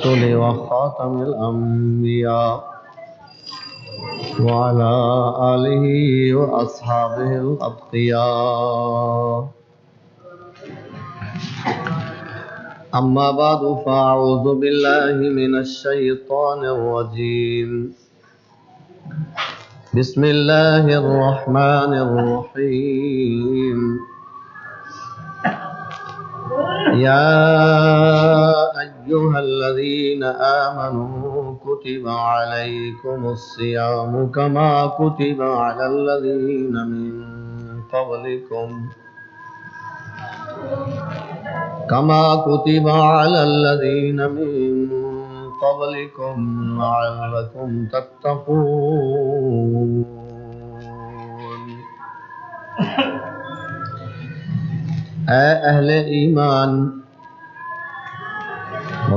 الرسل وخاتم الأنبياء وعلى آله وأصحابه الأتقياء. أما بعد فأعوذ بالله من الشيطان الرجيم. بسم الله الرحمن الرحيم. يا أيها الذين آمنوا كتب عليكم الصيام كما كتب على الذين من قبلكم لعلكم تتقون. اے اہل ایمان،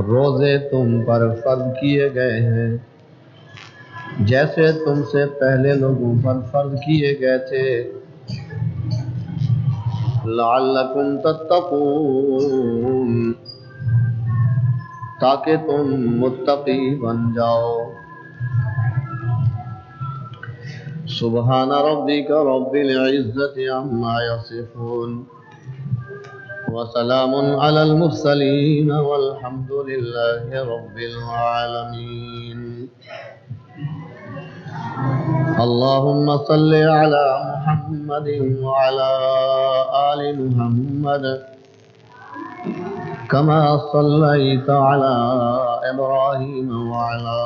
روزے تم پر فرض کیے گئے ہیں جیسے تم سے پہلے لوگوں پر فرض کیے گئے تھے، لعلکم تتقون، تاکہ تم متقی بن جاؤ. سبحان ربک رب العزت عما یصفون وسلام علی المرسلین والحمد للہ رب العالمین. اللہم صل علی محمد وعلی آل محمد كما صليت على إبراهيم وعلى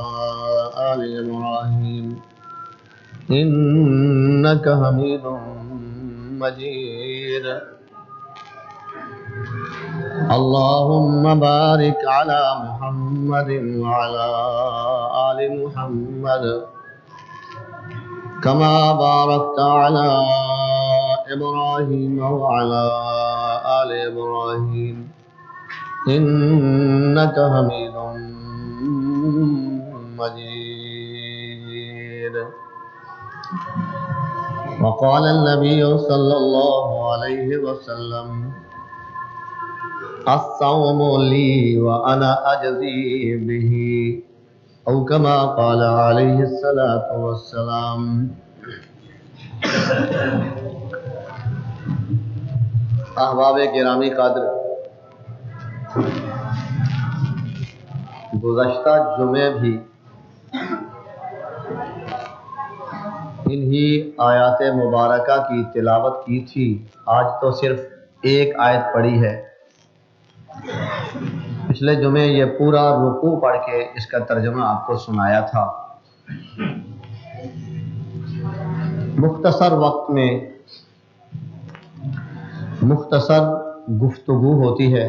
آل إبراهيم إنك حميد مجيد. اللهم بارك على محمد وعلى آل محمد كما باركت على إبراهيم وعلى آل إبراهيم إنك حميد مجيد. وقال النبي صلى الله عليه وسلم الصوم لي وأنا أجزي به، أو كما قال عليه الصلاة والسلام. احباب گرامی قدر، گزشتہ جمعے بھی انہی آیات مبارکہ کی تلاوت کی تھی. آج تو صرف ایک آیت پڑھی ہے. پچھلے جمعے یہ پورا رکوع پڑھ کے اس کا ترجمہ آپ کو سنایا تھا. مختصر وقت میں مختصر گفتگو ہوتی ہے،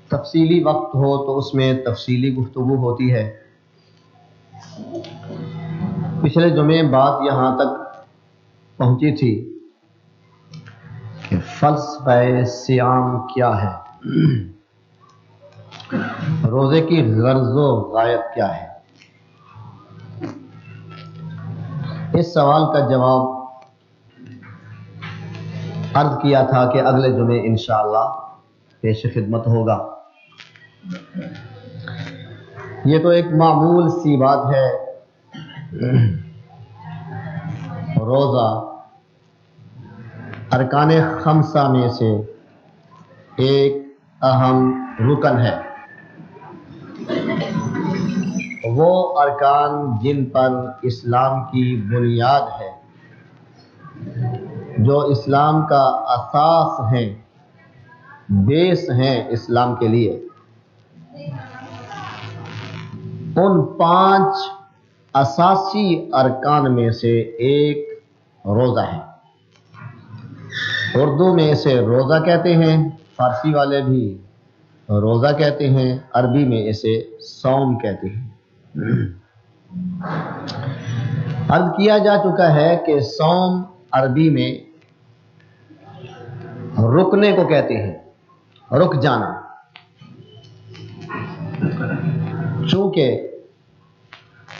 تفصیلی وقت ہو تو اس میں تفصیلی گفتگو ہوتی ہے. پچھلے جمعے بات یہاں تک پہنچی تھی کہ فلسفہ سیام کیا ہے، روزے کی غرض و غایت کیا ہے. اس سوال کا جواب عرض کیا تھا کہ اگلے جمعے انشاءاللہ پیش خدمت ہوگا. یہ تو ایک معمول سی بات ہے، روزہ ارکان خمسہ میں سے ایک اہم رکن ہے. وہ ارکان جن پر اسلام کی بنیاد ہے، جو اسلام کا اساس ہیں، بیس ہیں اسلام کے لیے. ان 5 اساسی ارکان میں سے ایک روزہ ہے. اردو میں اسے روزہ کہتے ہیں، فارسی والے بھی روزہ کہتے ہیں، عربی میں اسے صوم کہتے ہیں. عرض کیا جا چکا ہے کہ صوم عربی میں رکنے کو کہتے ہیں، رک جانا. چونکہ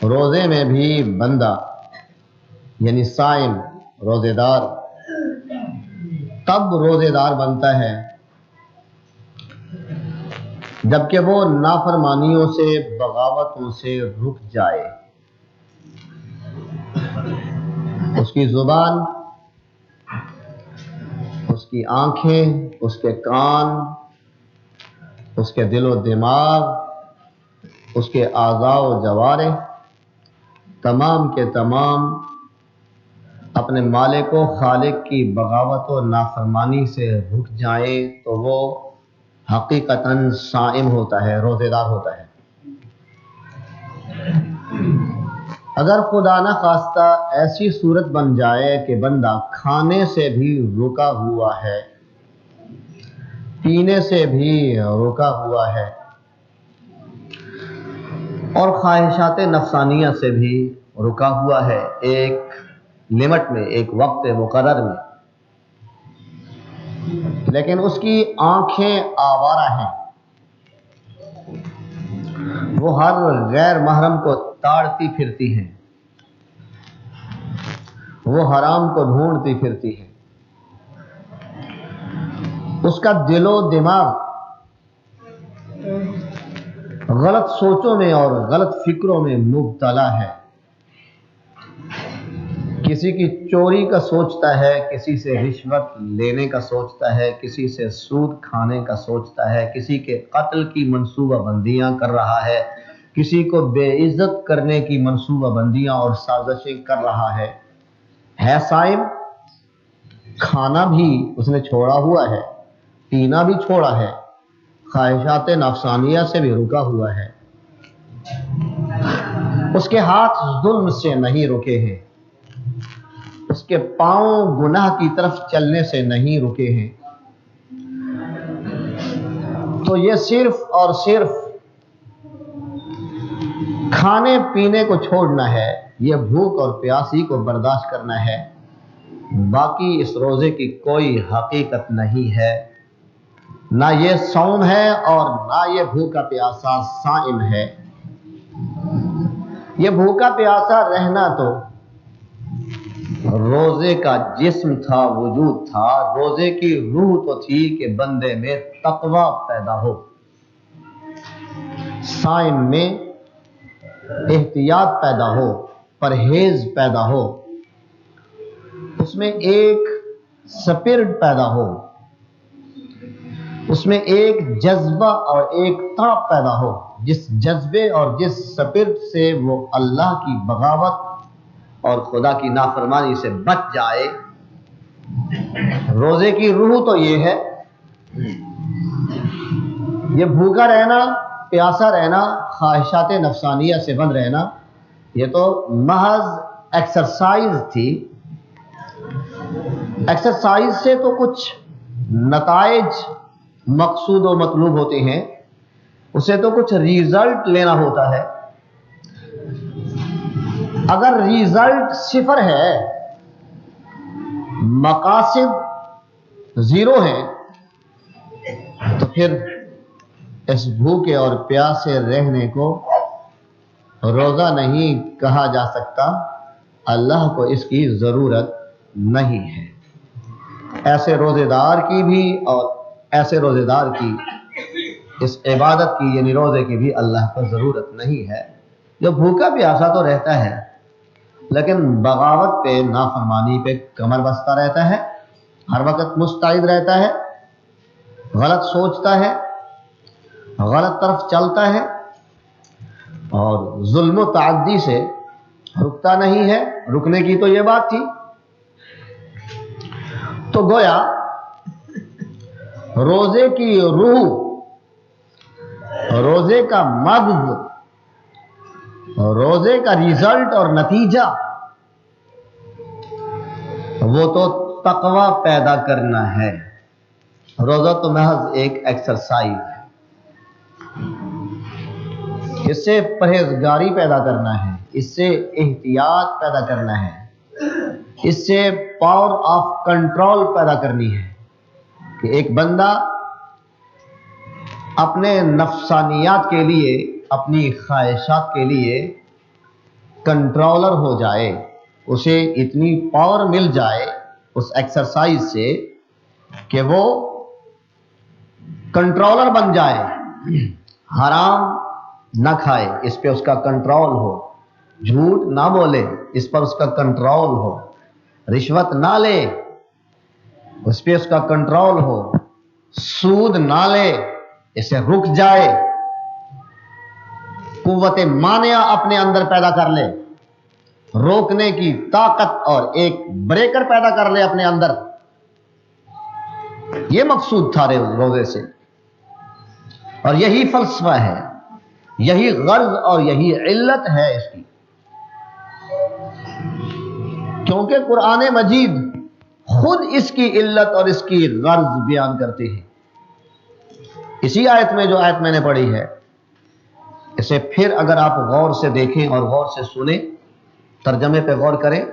روزے میں بھی بندہ یعنی صائم روزے دار تب روزے دار بنتا ہے جبکہ وہ نافرمانیوں سے بغاوتوں سے رک جائے۔ اس کی زبان، اس کی آنکھیں، اس کے کان، اس کے دل و دماغ، اس کے اعضاء و جوارح تمام کے تمام اپنے مالک و خالق کی بغاوت و نافرمانی سے رک جائیں تو وہ حقیقتاً صائم ہوتا ہے، روزے دار ہوتا ہے۔ اگر خدا نہ خواستہ ایسی صورت بن جائے کہ بندہ کھانے سے بھی رکا ہوا ہے، پینے سے بھی رکا ہوا ہے اور خواہشات نفسانیہ سے بھی رکا ہوا ہے، ایک لمٹ میں، ایک وقت مقرر میں، لیکن اس کی آنکھیں آوارہ ہیں، وہ ہر غیر محرم کو تاڑتی پھرتی ہیں، وہ حرام کو ڈھونڈتی پھرتی ہیں، اس کا دل و دماغ غلط سوچوں میں اور غلط فکروں میں مبتلا ہے، کسی کی چوری کا سوچتا ہے، کسی سے رشوت لینے کا سوچتا ہے، کسی سے سود کھانے کا سوچتا ہے، کسی کے قتل کی منصوبہ بندیاں کر رہا ہے، کسی کو بے عزت کرنے کی منصوبہ بندیاں اور سازشیں کر رہا ہے صائم، کھانا بھی اس نے چھوڑا ہوا ہے، پینا بھی چھوڑا ہے، خواہشات نفسانیہ سے بھی رکا ہوا ہے، اس کے ہاتھ ظلم سے نہیں رکے ہیں، اس کے پاؤں گناہ کی طرف چلنے سے نہیں رکے ہیں، تو یہ صرف اور صرف کھانے پینے کو چھوڑنا ہے، یہ بھوک اور پیاس ہی کو برداشت کرنا ہے، باقی اس روزے کی کوئی حقیقت نہیں ہے، نہ یہ صوم ہے اور نہ یہ بھوکا پیاسا صائم ہے۔ یہ بھوکا پیاسا رہنا تو روزے کا جسم تھا، وجود تھا، روزے کی روح تو تھی کہ بندے میں تقوی پیدا ہو، صائم میں احتیاط پیدا ہو، پرہیز پیدا ہو، اس میں ایک سپرٹ پیدا ہو، اس میں ایک جذبہ اور ایک تڑپ پیدا ہو، جس جذبے اور جس سپرٹ سے وہ اللہ کی بغاوت اور خدا کی نافرمانی سے بچ جائے۔ روزے کی روح تو یہ ہے، یہ بھوکا رہنا، پیاسا رہنا، خواہشات نفسانیہ سے بند رہنا، یہ تو محض ایکسرسائز تھی، ایکسرسائز سے تو کچھ نتائج مقصود و مطلوب ہوتے ہیں، اسے تو کچھ ریزلٹ لینا ہوتا ہے، اگر ریزلٹ صفر ہے، مقاصد زیرو ہیں، تو پھر اس بھوکے اور پیاسے رہنے کو روزہ نہیں کہا جا سکتا، اللہ کو اس کی ضرورت نہیں ہے، ایسے روزے دار کی بھی اور ایسے روزے دار کی اس عبادت کی یعنی روزے کی بھی اللہ کو ضرورت نہیں ہے، جو بھوکا پیاسا تو رہتا ہے لیکن بغاوت پہ، نافرمانی پہ کمر بستہ رہتا ہے، ہر وقت مستعد رہتا ہے، غلط سوچتا ہے، غلط طرف چلتا ہے اور ظلم و تعدی سے رکتا نہیں ہے، رکنے کی تو یہ بات تھی۔ تو گویا روزے کی روح، روزے کا مغز، روزے کا ریزلٹ اور نتیجہ وہ تو تقوی پیدا کرنا ہے، روزہ تو محض ایک ایکسرسائز ہے، اس سے پرہیزگاری پیدا کرنا ہے، اس سے احتیاط پیدا کرنا ہے، اس سے پاور آف کنٹرول پیدا کرنی ہے کہ ایک بندہ اپنے نفسانیات کے لیے، اپنی خواہشات کے لیے کنٹرولر ہو جائے، اسے اتنی پاور مل جائے اس ایکسرسائز سے کہ وہ کنٹرولر بن جائے، حرام نہ کھائے اس پہ اس کا کنٹرول ہو، جھوٹ نہ بولے اس پر اس کا کنٹرول ہو، رشوت نہ لے اس پہ اس کا کنٹرول ہو، سود نہ لے اسے رک جائے، قوت مانعہ اپنے اندر پیدا کر لے، روکنے کی طاقت اور ایک بریکر پیدا کر لے اپنے اندر. یہ مقصود تھا روزے سے، اور یہی فلسفہ ہے، یہی غرض اور یہی علت ہے اس کی. کیونکہ قرآن مجید خود اس کی علت اور اس کی غرض بیان کرتی ہے. اسی آیت میں جو آیت میں نے پڑھی ہے، اسے پھر اگر آپ غور سے دیکھیں اور غور سے سنیں، ترجمے پہ غور کریں،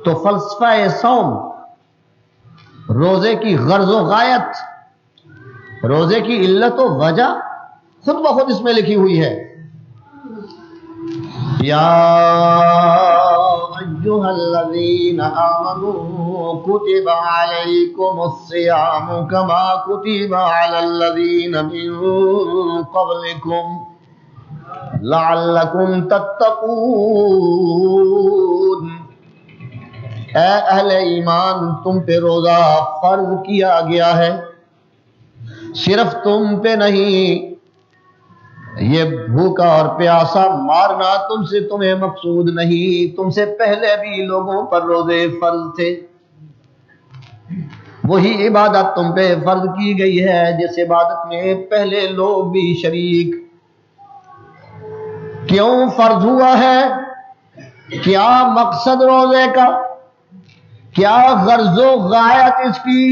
تو فلسفہ صوم، روزے کی غرض و غایت، روزے کی علت و وجہ خود بخود اس میں لکھی ہوئی ہے. یا ایھا الذین آمنوا کتب علیکم الصیام کما کتب علی الذین من قبلکم لعلکم تتقون. اے اہل ایمان، تم پہ روزہ فرض کیا گیا ہے، صرف تم پہ نہیں، یہ بھوکا اور پیاسا مارنا تمہیں مقصود نہیں، تم سے پہلے بھی لوگوں پر روزے فرض تھے. وہی عبادت تم پہ فرض کی گئی ہے جس عبادت میں پہلے لوگ بھی شریک. کیوں فرض ہوا ہے؟ کیا مقصد روزے کا؟ کیا غرض و غایت اس کی؟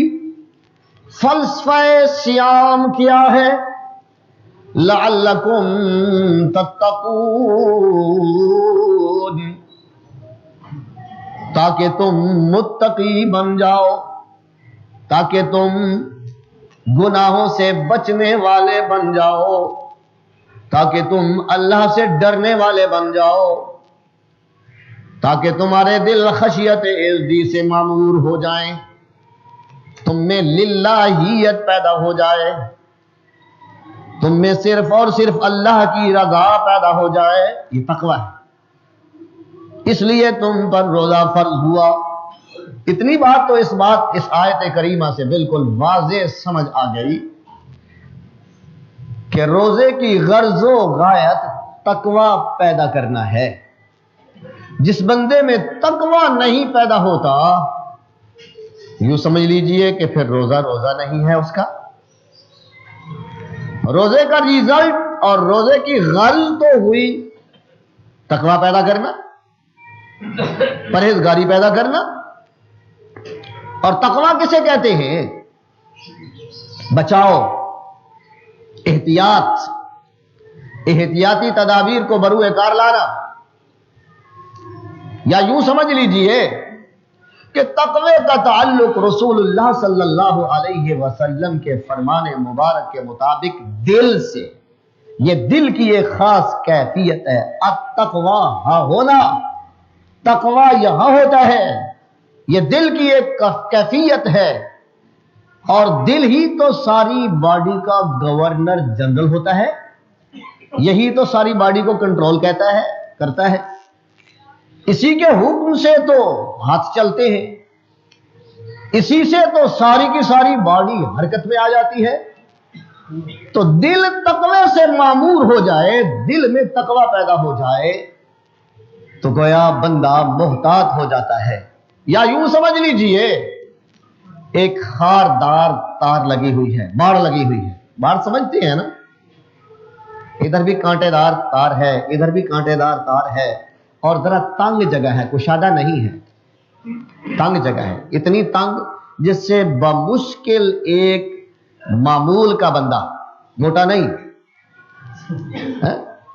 فلسفہ سیام کیا ہے؟ لعلکم تتقون، تاکہ تم متقی بن جاؤ، تاکہ تم گناہوں سے بچنے والے بن جاؤ، تاکہ تم اللہ سے ڈرنے والے بن جاؤ، تاکہ تمہارے دل خشیت عزتی سے معمور ہو جائیں، تم میں للہیت پیدا ہو جائے، تم میں صرف اور صرف اللہ کی رضا پیدا ہو جائے. یہ تقویٰ ہے، اس لیے تم پر روزہ فرض ہوا. اتنی بات تو اس آیت کریمہ سے بالکل واضح سمجھ آ گئی کہ روزے کی غرض و غایت تقویٰ پیدا کرنا ہے. جس بندے میں تقویٰ نہیں پیدا ہوتا، یوں سمجھ لیجئے کہ پھر روزہ نہیں ہے اس کا. روزے کا ریزلٹ اور روزے کی غرض تو ہوئی تقویٰ پیدا کرنا، پرہیزگاری پیدا کرنا. اور تقویٰ کسے کہتے ہیں؟ بچاؤ، احتیاطی تدابیر کو بروئے کار لانا. یا یوں سمجھ لیجئے کہ تقوی کا تعلق رسول اللہ صلی اللہ علیہ وسلم کے فرمان مبارک کے مطابق دل سے. یہ دل کی ایک خاص کیفیت ہے. التقوی ہاں ہونا، تقوی یہاں ہوتا ہے. یہ دل کی ایک کیفیت ہے، اور دل ہی تو ساری باڈی کا گورنر جنرل ہوتا ہے. یہی تو ساری باڈی کو کنٹرول کرتا ہے. اسی کے حکم سے تو ہاتھ چلتے ہیں، اسی سے تو ساری کی ساری باڈی حرکت میں آ جاتی ہے. تو دل تقوی سے معمور ہو جائے، دل میں تقوی پیدا ہو جائے تو گویا بندہ محتاط ہو جاتا ہے. یا یوں سمجھ لیجئے ایک خاردار تار لگی ہوئی ہے، باڑ لگی ہوئی ہے. باڑ سمجھتے ہیں نا؟ ادھر بھی کانٹے دار تار ہے، ادھر بھی کانٹے دار تار ہے، اور ذرا تنگ جگہ ہے، کشادہ نہیں ہے، تنگ جگہ ہے. اتنی تنگ جس سے بمشکل ایک معمول کا بندہ، موٹا نہیں،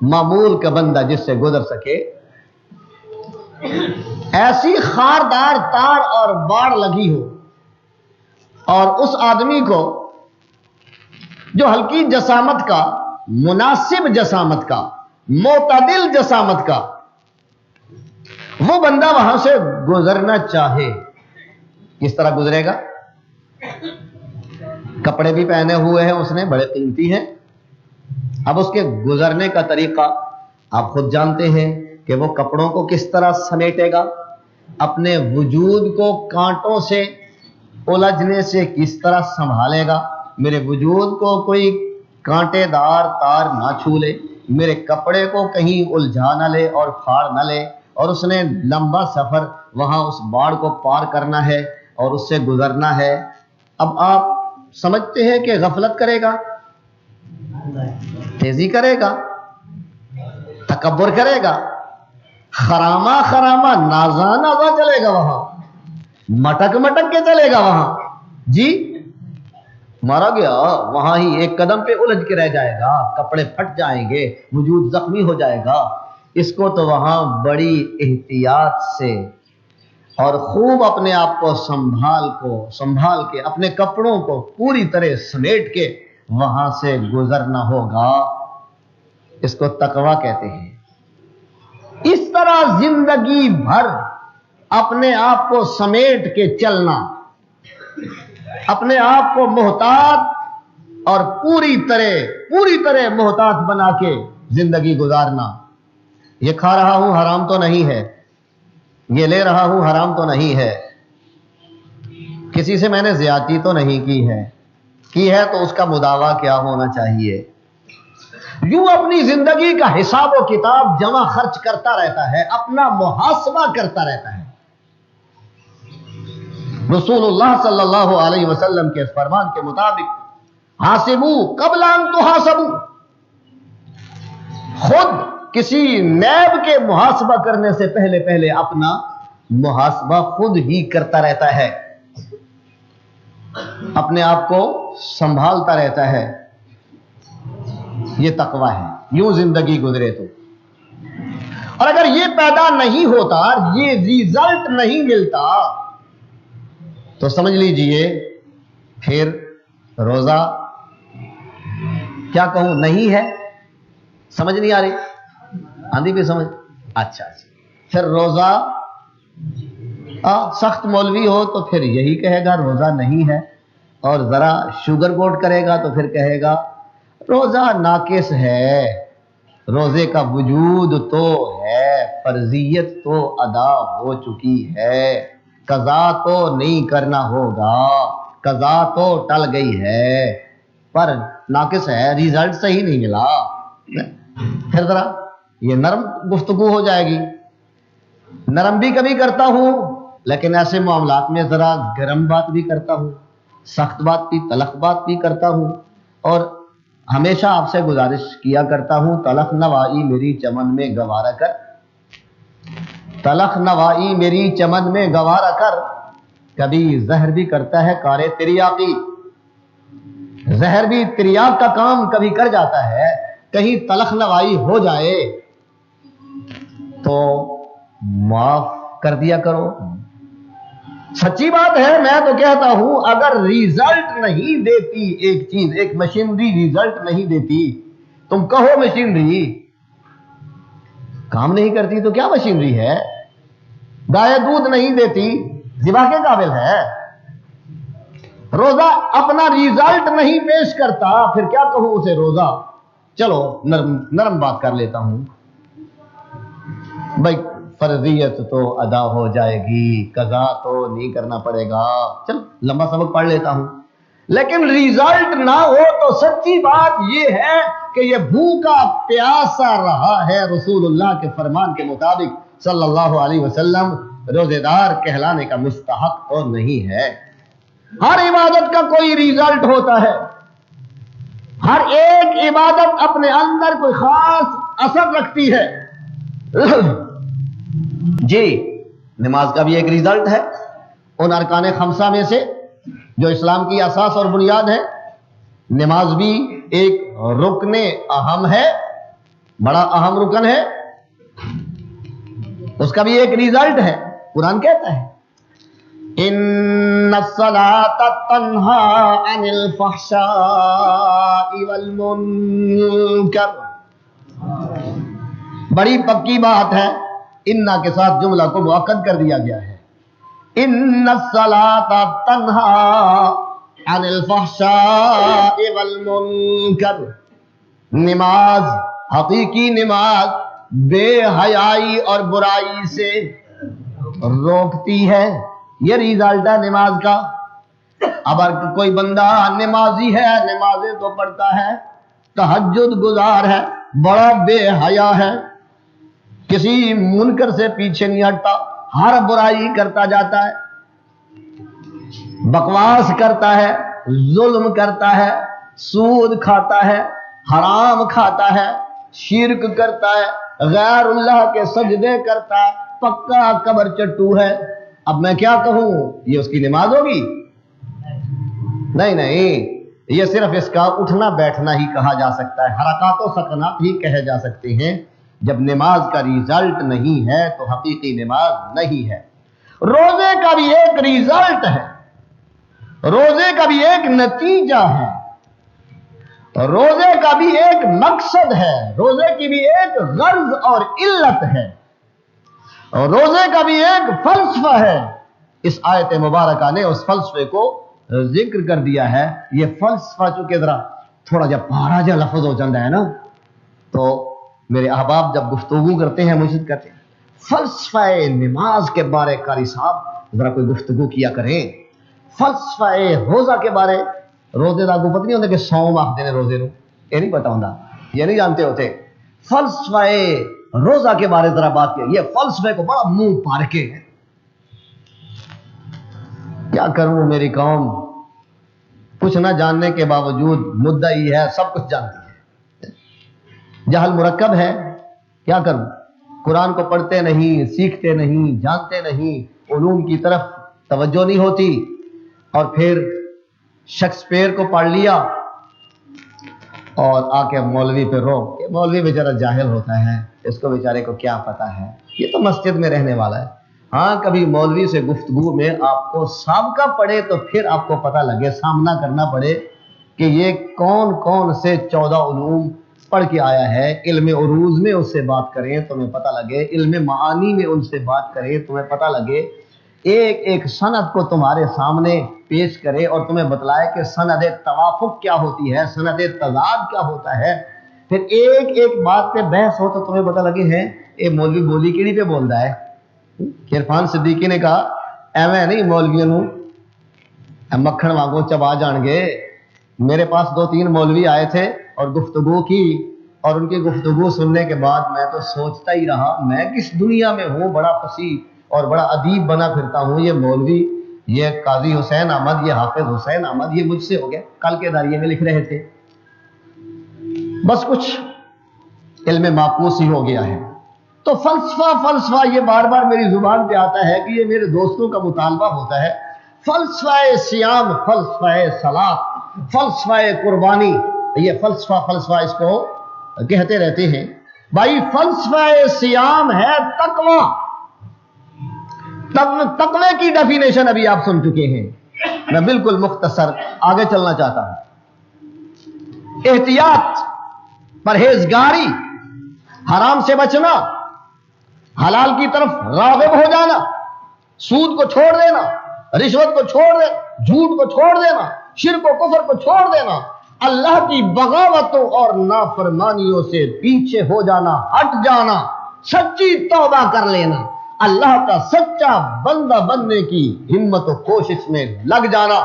معمول کا بندہ جس سے گزر سکے. ایسی خاردار تار اور باڑ لگی ہو، اور اس آدمی کو جو ہلکی جسامت کا، مناسب جسامت کا، معتدل جسامت کا، وہ بندہ وہاں سے گزرنا چاہے، کس طرح گزرے گا؟ کپڑے بھی پہنے ہوئے ہیں اس نے، بڑے قیمتی ہیں، اب اس کے گزرنے کا طریقہ آپ خود جانتے ہیں کہ وہ کپڑوں کو کس طرح سمیٹے گا، اپنے وجود کو کانٹوں سے الجھنے سے کس طرح سنبھالے گا، میرے وجود کو کوئی کانٹے دار تار نہ چھو لے، میرے کپڑے کو کہیں الجھا نہ لے اور پھاڑ نہ لے، اور اس نے لمبا سفر وہاں اس باڑ کو پار کرنا ہے اور اس سے گزرنا ہے۔ اب آپ سمجھتے ہیں کہ غفلت کرے گا، تیزی کرے گا، تکبر کرے گا، خرامہ خرامہ نازا نازا چلے گا، وہاں مٹک مٹک کے چلے گا، وہاں جی مارا گیا، وہاں ہی ایک قدم پہ الجھ کے رہ جائے گا، کپڑے پھٹ جائیں گے، وجود زخمی ہو جائے گا۔ اس کو تو وہاں بڑی احتیاط سے اور خوب اپنے آپ کو سنبھال کے اپنے کپڑوں کو پوری طرح سمیٹ کے وہاں سے گزرنا ہوگا۔ اس کو تقویٰ کہتے ہیں۔ اس طرح زندگی بھر اپنے آپ کو سمیٹ کے چلنا، اپنے آپ کو محتاط اور پوری طرح محتاط بنا کے زندگی گزارنا۔ یہ کھا رہا ہوں حرام تو نہیں ہے، یہ لے رہا ہوں حرام تو نہیں ہے، کسی سے میں نے زیادتی تو نہیں کی ہے تو اس کا مداوع کیا ہونا چاہیے۔ یوں اپنی زندگی کا حساب و کتاب جمع خرچ کرتا رہتا ہے، اپنا محاسبہ کرتا رہتا ہے۔ رسول اللہ صلی اللہ علیہ وسلم کے فرمان کے مطابق حاسبو قبل ان تحاسبو، خود کسی نیب کے محاسبہ کرنے سے پہلے اپنا محاسبہ خود ہی کرتا رہتا ہے، اپنے آپ کو سنبھالتا رہتا ہے۔ یہ تقویٰ ہے، یوں زندگی گزرے تو۔ اور اگر یہ پیدا نہیں ہوتا، یہ ریزلٹ نہیں ملتا، تو سمجھ لیجئے پھر روزہ کیا کہوں نہیں ہے۔ سمجھ نہیں آ رہی؟ آندھی بھی سمجھ؟ اچھا پھر روزہ سخت مولوی ہو تو پھر یہی کہے گا روزہ نہیں ہے، اور ذرا شوگر کوٹ کرے گا تو پھر کہے گا روزہ ناقص ہے، روزے کا وجود تو ہے، فرضیت تو ادا ہو چکی ہے، قضا تو نہیں کرنا ہوگا، قضا تو ٹل گئی ہے، پر ناقص ہے، ریزلٹ صحیح نہیں ملا۔ پھر ذرا یہ نرم گفتگو ہو جائے گی۔ نرم بھی کبھی کرتا ہوں، لیکن ایسے معاملات میں ذرا گرم بات بھی کرتا ہوں، سخت بات بھی، تلخ بات بھی کرتا ہوں، اور ہمیشہ آپ سے گزارش کیا کرتا ہوں تلخ نوائی میری چمن میں گوارا کر، تلخ نوائی میری چمن میں گوارا کر۔ کبھی زہر بھی کرتا ہے کارے تریاقی، زہر بھی تریاق کا کام کبھی کر جاتا ہے، کہیں تلخ نوائی ہو جائے تو معاف کر دیا کرو۔ سچی بات ہے، میں تو کہتا ہوں اگر ریزلٹ نہیں دیتی ایک چیز، ایک مشینری ریزلٹ نہیں دیتی، تم کہو مشینری کام نہیں کرتی تو کیا مشینری ہے؟ گائے دودھ نہیں دیتی، ذبح کے قابل ہے۔ روزہ اپنا ریزلٹ نہیں پیش کرتا، پھر کیا کہوں اسے روزہ؟ چلو نرم بات کر لیتا ہوں، بھائی فرضیت تو ادا ہو جائے گی، قضا تو نہیں کرنا پڑے گا، چل لمبا سبق پڑھ لیتا ہوں۔ لیکن ریزلٹ نہ ہو تو سچی بات یہ ہے کہ یہ بھوکا پیاسا رہا ہے، رسول اللہ کے فرمان کے مطابق صلی اللہ علیہ وسلم روزے دار کہلانے کا مستحق تو نہیں ہے۔ ہر عبادت کا کوئی ریزلٹ ہوتا ہے، ہر ایک عبادت اپنے اندر کوئی خاص اثر رکھتی ہے۔ جی نماز کا بھی ایک ریزلٹ ہے، ان ارکان خمسہ میں سے جو اسلام کی اساس اور بنیاد ہے، نماز بھی ایک رکن اہم ہے، بڑا اہم رکن ہے، اس کا بھی ایک ریزلٹ ہے۔ قرآن کہتا ہے ان الصلاۃ تنہی عن الفحشاء والمنکر، بڑی پکی بات ہے، انا کے ساتھ جملہ کو مؤکد کر دیا گیا ہے۔ ان الصلاۃ تنہی عن الفحشاء والمنکر، نماز، حقیقی نماز بے حیائی اور برائی سے روکتی ہے، یہ ریزلٹ ہے نماز کا۔ اب اگر کوئی بندہ نمازی ہے، نمازیں تو پڑھتا ہے، تہجد گزار ہے، بڑا بے حیا ہے، کسی منکر سے پیچھے نہیں ہٹتا، ہر برائی کرتا جاتا ہے، بکواس کرتا ہے، ظلم کرتا ہے، سود کھاتا ہے، حرام کھاتا ہے، شرک کرتا ہے، غیر اللہ کے سجدے کرتا ہے، پکا قبر چٹو ہے، اب میں کیا کہوں؟ یہ اس کی نماز ہوگی؟ نہیں نہیں، یہ صرف اس کا اٹھنا بیٹھنا ہی کہا جا سکتا ہے، حرکات و سکنات ہی کہے جا سکتے ہیں۔ جب نماز کا ریزلٹ نہیں ہے تو حقیقی نماز نہیں ہے۔ روزے کا بھی ایک ریزلٹ ہے، روزے کا بھی ایک نتیجہ ہے، روزے کا بھی ایک مقصد ہے، روزے کی بھی ایک غرض اور علت ہے، اور روزے کا بھی ایک فلسفہ ہے۔ اس آیت مبارکہ نے اس فلسفے کو ذکر کر دیا ہے۔ یہ فلسفہ چونکہ ذرا تھوڑا جب پارا جا لفظ ہو جاتا ہے نا، تو میرے احباب جب گفتگو کرتے ہیں مجھے کہتے ہیں فلسفہ نماز کے بارے قاری صاحب ذرا کوئی گفتگو کیا کریں، فلسفہ روزہ کے بارے، روزے دا کو پتہ نہیں ہوتا کہ سوم آخ دینے روزے نو، یہ نہیں پتا ہوتا، یہ نہیں جانتے ہوتے۔ فلسفہ روزہ کے بارے ذرا بات کیا، یہ فلسفے کو بڑا منہ پار کے ہے۔ کیا کروں میری قوم کچھ نہ جاننے کے باوجود مدعی ہے، سب کچھ جانتی ہے، جہل مرکب ہے، کیا کروں؟ قرآن کو پڑھتے نہیں، سیکھتے نہیں، جانتے نہیں، علوم کی طرف توجہ نہیں ہوتی، اور پھر شیکسپیئر کو پڑھ لیا اور آ کے مولوی پہ رو، یہ مولوی بیچارہ جاہل ہوتا ہے، اس کو بیچارے کو کیا پتا ہے، یہ تو مسجد میں رہنے والا ہے۔ ہاں کبھی مولوی سے گفتگو میں آپ کو سابقہ پڑے تو پھر آپ کو پتہ لگے، سامنا کرنا پڑے کہ یہ کون کون سے 14 علوم پڑھ کے آیا ہے، علم عروض میں اس سے بات کریں تمہیں پتہ لگے، علم معانی میں ان سے بات کریں تمہیں پتہ لگے، ایک ایک سند کو تمہارے سامنے پیش کرے اور تمہیں بتلائے کہ سند توافق کیا ہوتی ہے، سند تضاد کیا ہوتا ہے، پھر ایک ایک بات پہ بحث ہو تو تمہیں پتہ لگے ہے اے مولوی بولی کیڑی پہ بول رہا ہے۔ عرفان صدیقی نے کہا ایویں نہیں مولویوں نو مکھن وانگو چبا جان گے۔ میرے پاس 2-3 مولوی آئے تھے اور گفتگو کی، اور ان کی گفتگو سننے کے بعد میں تو سوچتا ہی رہا میں کس دنیا میں ہوں، بڑا فصیح اور بڑا ادیب بنا پھرتا ہوں، یہ مولوی، یہ قاضی حسین احمد، یہ حافظ حسین احمد، یہ مجھ سے ہو گیا۔ کل کے داریے میں لکھ رہے تھے، بس کچھ علم معکوس ہی ہو گیا ہے۔ تو فلسفہ یہ بار بار میری زبان پہ آتا ہے کہ یہ میرے دوستوں کا مطالبہ ہوتا ہے، فلسفہ سیام، فلسفہ صلاۃ، فلسفہ قربانی، یہ فلسفہ اس کو کہتے رہتے ہیں۔ بھائی فلسفہ سیام ہے تقوی، تقوی کی ڈیفینیشن ابھی آپ سن چکے ہیں، میں بالکل مختصر آگے چلنا چاہتا ہوں۔ احتیاط، پرہیزگاری، حرام سے بچنا، حلال کی طرف راغب ہو جانا، سود کو چھوڑ دینا، رشوت کو چھوڑ دینا، جھوٹ کو چھوڑ دینا، شرک و کفر کو چھوڑ دینا، اللہ کی بغاوتوں اور نافرمانیوں سے پیچھے ہو جانا، ہٹ جانا، سچی توبہ کر لینا، اللہ کا سچا بندہ بننے کی ہمت و کوشش میں لگ جانا،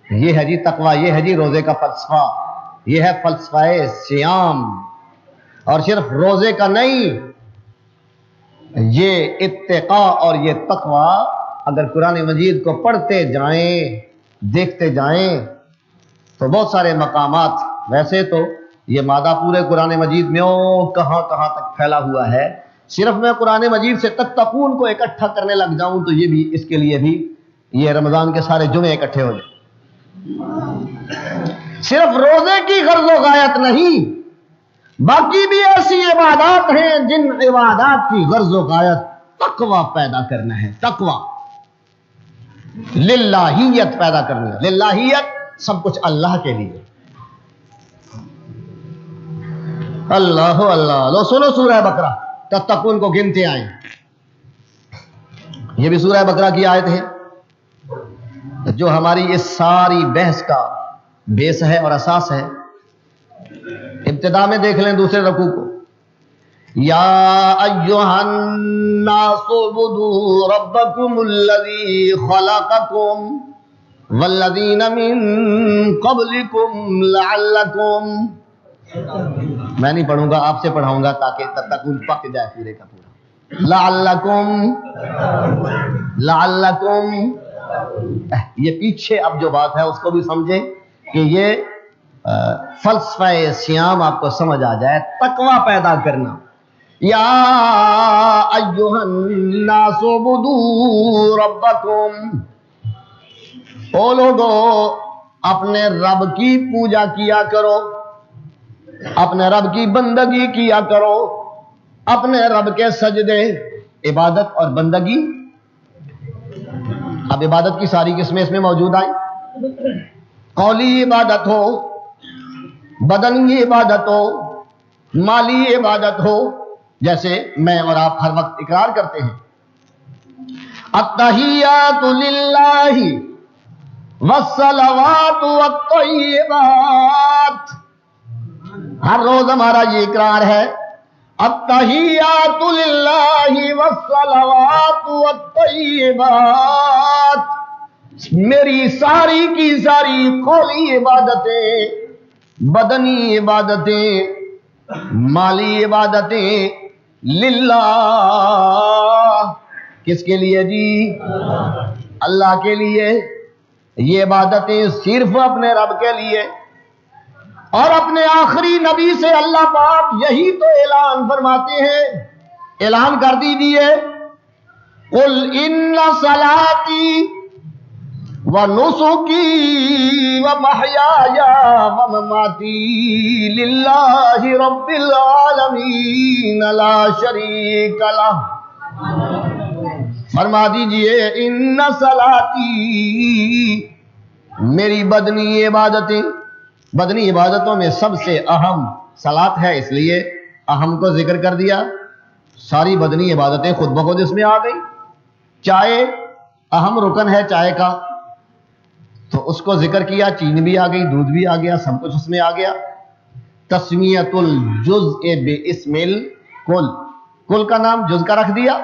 یہ ہے جی تقوی، یہ ہے جی روزے کا فلسفہ، یہ ہے فلسفہ صیام۔ اور صرف روزے کا نہیں، یہ اتقاء اور یہ تقوی اگر قرآن مجید کو پڑھتے جائیں، دیکھتے جائیں تو بہت سارے مقامات، ویسے تو یہ مادہ پورے قرآن مجید میں کہاں کہاں تک پھیلا ہوا ہے، صرف میں قرآن مجید سے تتقون کو اکٹھا کرنے لگ جاؤں تو یہ بھی، اس کے لیے بھی یہ رمضان کے سارے جمعے اکٹھے ہو جائیں۔ صرف روزے کی غرض و غایت نہیں، باقی بھی ایسی عبادات ہیں جن عبادات کی غرض و غایت تقوی پیدا کرنا ہے، تقوی، للہیت پیدا کرنا ہے، للہیت سب کچھ اللہ کے لیے۔ اللہ اللہ، لو سنو سورہ بقرہ، تتقون کو گنتے آئیں، یہ بھی سورہ بقرہ کی آیت ہے جو ہماری اس ساری بحث کا بیس ہے اور اساس ہے۔ ابتدا میں دیکھ لیں دوسرے رکوع کو، یا ایھا الناس اعبدوا ربکم الذی خلقکم والذین من قبلکم لعلکم، میں نہیں پڑھوں گا، آپ سے پڑھاؤں گا تاکہ تتقون پک جائے پورے کا پورا، لعلکم، یہ پیچھے اب جو بات ہے اس کو بھی سمجھیں کہ یہ فلسفہ صیام آپ کو سمجھ آ جائے، تقوی پیدا کرنا۔ یا ایھا الناس اعبدوا ربکم، او لوگو اپنے رب کی پوجا کیا کرو، اپنے رب کی بندگی کیا کرو، اپنے رب کے سجدے، عبادت اور بندگی۔ اب عبادت کی ساری قسمیں اس میں موجود آئیں، قولی عبادت ہو، بدنی عبادت ہو، مالی عبادت ہو، جیسے میں اور آپ ہر وقت اقرار کرتے ہیں التحیات للہ والصلوات والطیبات، ہر روز ہمارا یہ اقرار ہے التحیات للہ والصلوات والطیبات، میری ساری کی ساری قولی عبادتیں، بدنی عبادتیں، مالی عبادتیں، للہ، کس کے لیے جی؟ اللہ کے لیے۔ یہ عبادتیں صرف اپنے رب کے لیے، اور اپنے آخری نبی سے اللہ پاک یہی تو اعلان فرماتے ہیں، اعلان کر دیجئے قل ان صلاتی ونسکی ومحیای ومماتی للہ رب العالمین لا شریک لہ، فرما دیجئے ان صلاتی، میری بدنی عبادتیں، بدنی عبادتوں میں سب سے اہم صلاۃ ہے، اس لیے اہم کو ذکر کر دیا، ساری بدنی عبادتیں خود بخود اس میں آ گئی۔ چائے اہم رکن ہے چائے کا، تو اس کو ذکر کیا، چینی بھی آ گئی، دودھ بھی آ گیا، سب کچھ اس میں آ گیا۔ تسمیۃ الجزء باسم الکل، کل کا نام جز کا رکھ دیا۔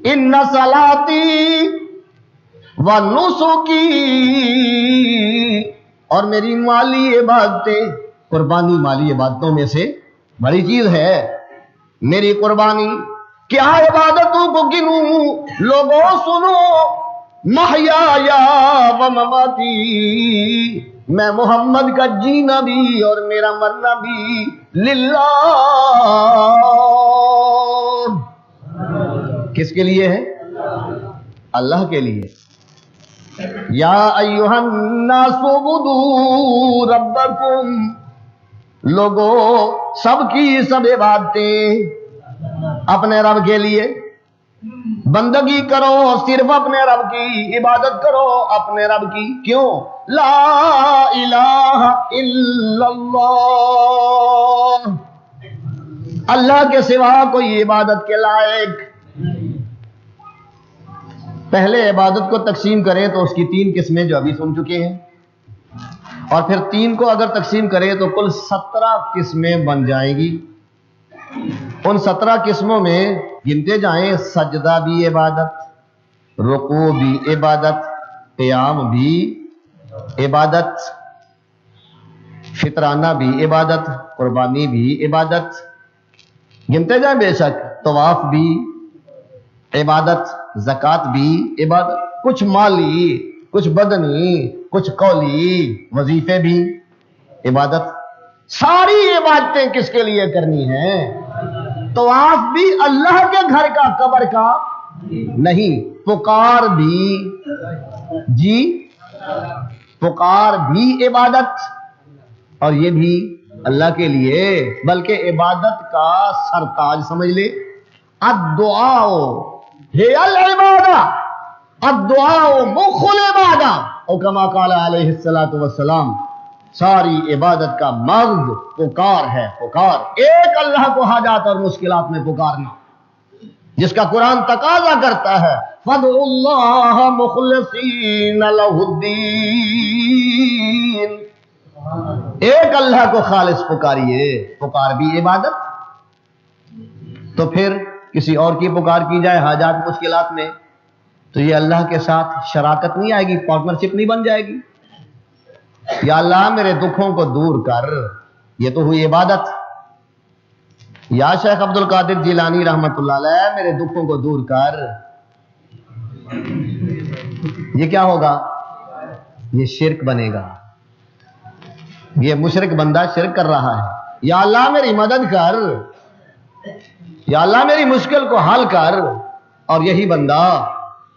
ان صلاتی و نسکی، اور میری مالی عبادتیں، قربانی مالی عبادتوں میں سے بڑی چیز ہے میری قربانی۔ کیا عبادتوں کو گنوں لوگوں سنو، محیایا و مماتی، میں محمد کا جینا بھی اور میرا مرنا بھی للہ، کس کے لیے ہے؟ اللہ کے لیے۔ یا ایھا الناس اعبدوا ربکم، لوگو سب کی سب عبادتیں اپنے رب کے لیے، بندگی کرو صرف اپنے رب کی، عبادت کرو اپنے رب کی۔ کیوں؟ لا الہ الا اللہ، اللہ کے سوا کوئی عبادت کے لائق۔ پہلے عبادت کو تقسیم کریں تو اس کی 3 قسمیں جو ابھی سن چکے ہیں، اور پھر 3 کو اگر تقسیم کریں تو کل 17 قسمیں بن جائیں گی۔ ان 17 قسموں میں گنتے جائیں، سجدہ بھی عبادت، رکوع بھی عبادت، قیام بھی عبادت، فطرانہ بھی عبادت، قربانی بھی عبادت، گنتے جائیں بے شک، طواف بھی عبادت، زکوٰۃ بھی عبادت، کچھ مالی، کچھ بدنی، کچھ قولی، وظیفے بھی عبادت۔ ساری عبادتیں کس کے لیے کرنی ہیں؟ طواف بھی اللہ کے گھر کا، قبر کا نہیں۔ پکار بھی جی، پکار بھی عبادت، اور یہ بھی اللہ کے لیے، بلکہ عبادت کا سرتاج سمجھ لے۔ الدعاء ہی العبادہ، الدعاء مخ العبادہ، او کما قال علیہ الصلوۃ والسلام، ساری عبادت کا مغز پکار ہے، پکار، ایک اللہ کو حاجات اور مشکلات میں پکارنا، جس کا قرآن تقاضا کرتا ہے فَادْعُوا اللَّهَ مُخْلِصِينَ لَهُ الدِّينَ، ایک اللہ کو خالص پکاریے، پکار بھی عبادت۔ تو پھر کسی اور کی پکار کی جائے حاجات مشکلات میں تو یہ اللہ کے ساتھ شراکت نہیں آئے گی، پارٹنرشپ نہیں بن جائے گی۔ یا اللہ میرے دکھوں کو دور کر، یہ تو ہوئی عبادت۔ یا شیخ عبد القادر جیلانی رحمت اللہ علیہ میرے دکھوں کو دور کر، یہ کیا ہوگا؟ یہ شرک بنے گا، یہ مشرک بندہ شرک کر رہا ہے۔ یا اللہ میری مدد کر، یا اللہ میری مشکل کو حل کر۔ اور یہی بندہ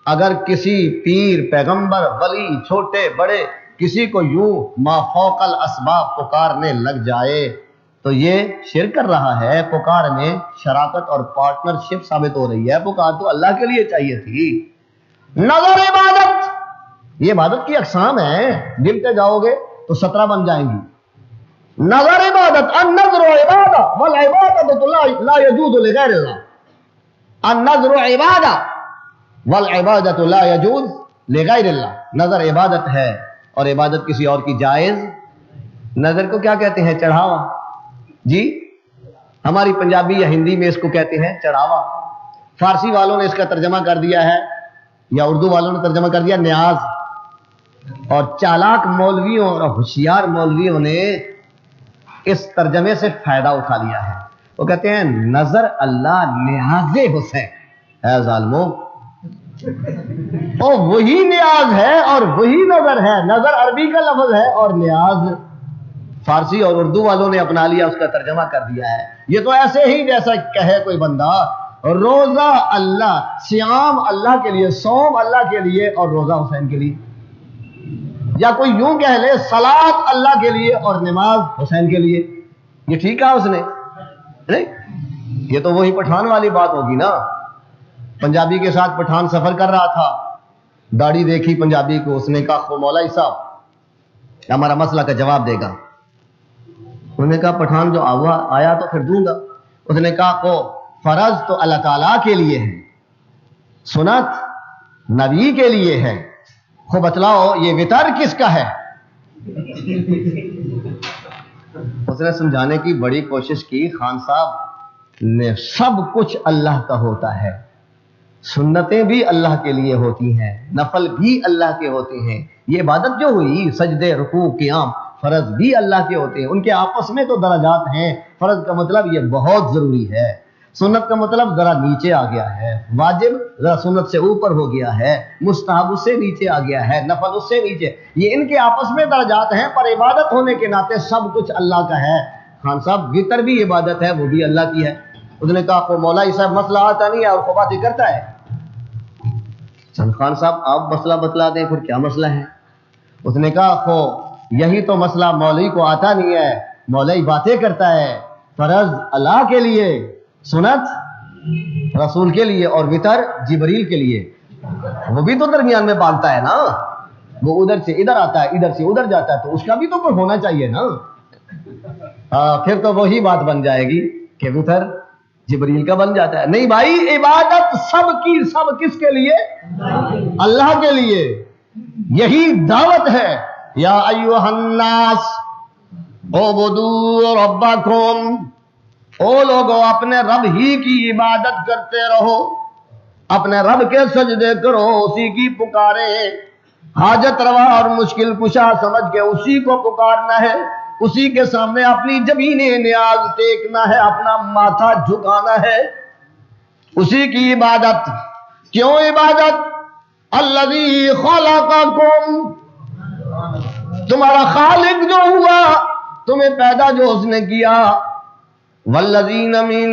اگر کسی پیر، پیغمبر، ولی، چھوٹے بڑے کسی کو یوں ما فوق الاسباب پکارنے لگ جائے تو یہ شرک کر رہا ہے۔ پکار میں شراکت اور پارٹنرشپ ثابت ہو رہی ہے۔ پکار تو اللہ کے لیے چاہیے تھی۔ نظر عبادت، یہ عبادت کی اقسام ہیں، گنتے جاؤ گے تو 17 بن جائیں گی۔ نظر عبادت، النظر عبادہ والعبادت لا يجوز لغیر اللہ۔ النظر عبادہ والعبادت لا يجوز لغیر اللہ۔ نظر عبادت ہے اور عبادت کسی اور کی جائز۔ نظر کو کیا کہتے ہیں؟ چڑھاوا۔ جی ہماری پنجابی یا ہندی میں اس کو کہتے ہیں چڑھاوا۔ فارسی والوں نے اس کا ترجمہ کر دیا ہے یا اردو والوں نے ترجمہ کر دیا نیاز۔ اور چالاک مولویوں اور ہوشیار مولویوں نے اس ترجمے سے فائدہ اٹھا لیا ہے۔ وہ کہتے ہیں نظر اللہ نیاز حسین ہے ظالموں، اور وہی نیاز ہے اور وہی نظر ہے۔ نظر عربی کا لفظ ہے اور نیاز فارسی اور اردو والوں نے اپنا لیا، اس کا ترجمہ کر دیا ہے۔ یہ تو ایسے ہی جیسا کہے کوئی بندہ روزہ اللہ، صیام اللہ کے لیے، صوم اللہ کے لیے اور روزہ حسین کے لیے، یا کوئی یوں کہہ لے صلاۃ اللہ کے لیے اور نماز حسین کے لیے۔ یہ ٹھیک کہا اس نے؟ نہیں، یہ تو وہی پٹھان والی بات ہوگی نا۔ پنجابی کے ساتھ پٹھان سفر کر رہا تھا، داڑھی دیکھی پنجابی کو، اس نے کہا خو مولائی صاحب ہمارا مسئلہ کا جواب دے گا۔ انہوں نے کہا پٹھان جو آیا تو پھر دوں گا۔ اس نے کہا کو فرض تو اللہ تعالیٰ کے لیے ہے، سنت نبی کے لیے ہے، خو بتلاؤ یہ وتر کس کا ہے؟ اس نے سمجھانے کی بڑی کوشش کی، خان صاحب نے سب کچھ اللہ کا ہوتا ہے، سنتیں بھی اللہ کے لیے ہوتی ہیں، نفل بھی اللہ کے ہوتے ہیں، یہ عبادت جو ہوئی سجدے، رکوع، قیام، فرض بھی اللہ کے ہوتے ہیں، ان کے آپس میں تو درجات ہیں۔ فرض کا مطلب یہ بہت ضروری ہے، سنت کا مطلب ذرا نیچے آ گیا ہے، واجب ذرا سنت سے اوپر ہو گیا ہے، مستحب اس سے نیچے آ گیا ہے، نفل اس سے نیچے، یہ ان کے آپس میں درجات ہیں، پر عبادت ہونے کے ناطے سب کچھ اللہ کا ہے۔ خان صاحب وتر بھی عبادت ہے، وہ بھی اللہ کی ہے۔ اس نے کہا کو مولائی صاحب مسئلہ آتا نہیں ہے اور کو باتیں کرتا ہے۔ چند خان صاحب آپ مسئلہ بتلا دیں پھر کیا مسئلہ ہے؟ اس نے کہا خو یہی تو مسئلہ مولوی کو آتا نہیں ہے، مولوی باتیں کرتا ہے، فرض اللہ کے لیے، سنت رسول کے لیے اور وتر جبریل کے لیے، وہ بھی تو درمیان میں باندھتا ہے نا، وہ ادھر سے ادھر آتا ہے، ادھر سے ادھر جاتا ہے، تو اس کا بھی تو کوئی ہونا چاہیے نا۔ پھر تو وہی بات بن جائے گی کہ وتر جبریل کا بن جاتا ہے۔ نہیں بھائی، عبادت سب کی سب کس کے لیے؟ اللہ کے لیے، یہی دعوت ہے۔ یا ایھا الناس اعبدوا ربکم، او لوگو اپنے رب ہی کی عبادت کرتے رہو، اپنے رب کے سجدے کرو، اسی کی پکارے، حاجت روا اور مشکل کشا سمجھ کے اسی کو پکارنا ہے، اسی کے سامنے اپنی جبین نیاز ٹیکنا ہے، اپنا ماتھا جھکانا ہے، اسی کی عبادت۔ کیوں عبادت؟ الذی خلقکم، تمہارا خالق جو ہوا، تمہیں پیدا جو اس نے کیا، والذین من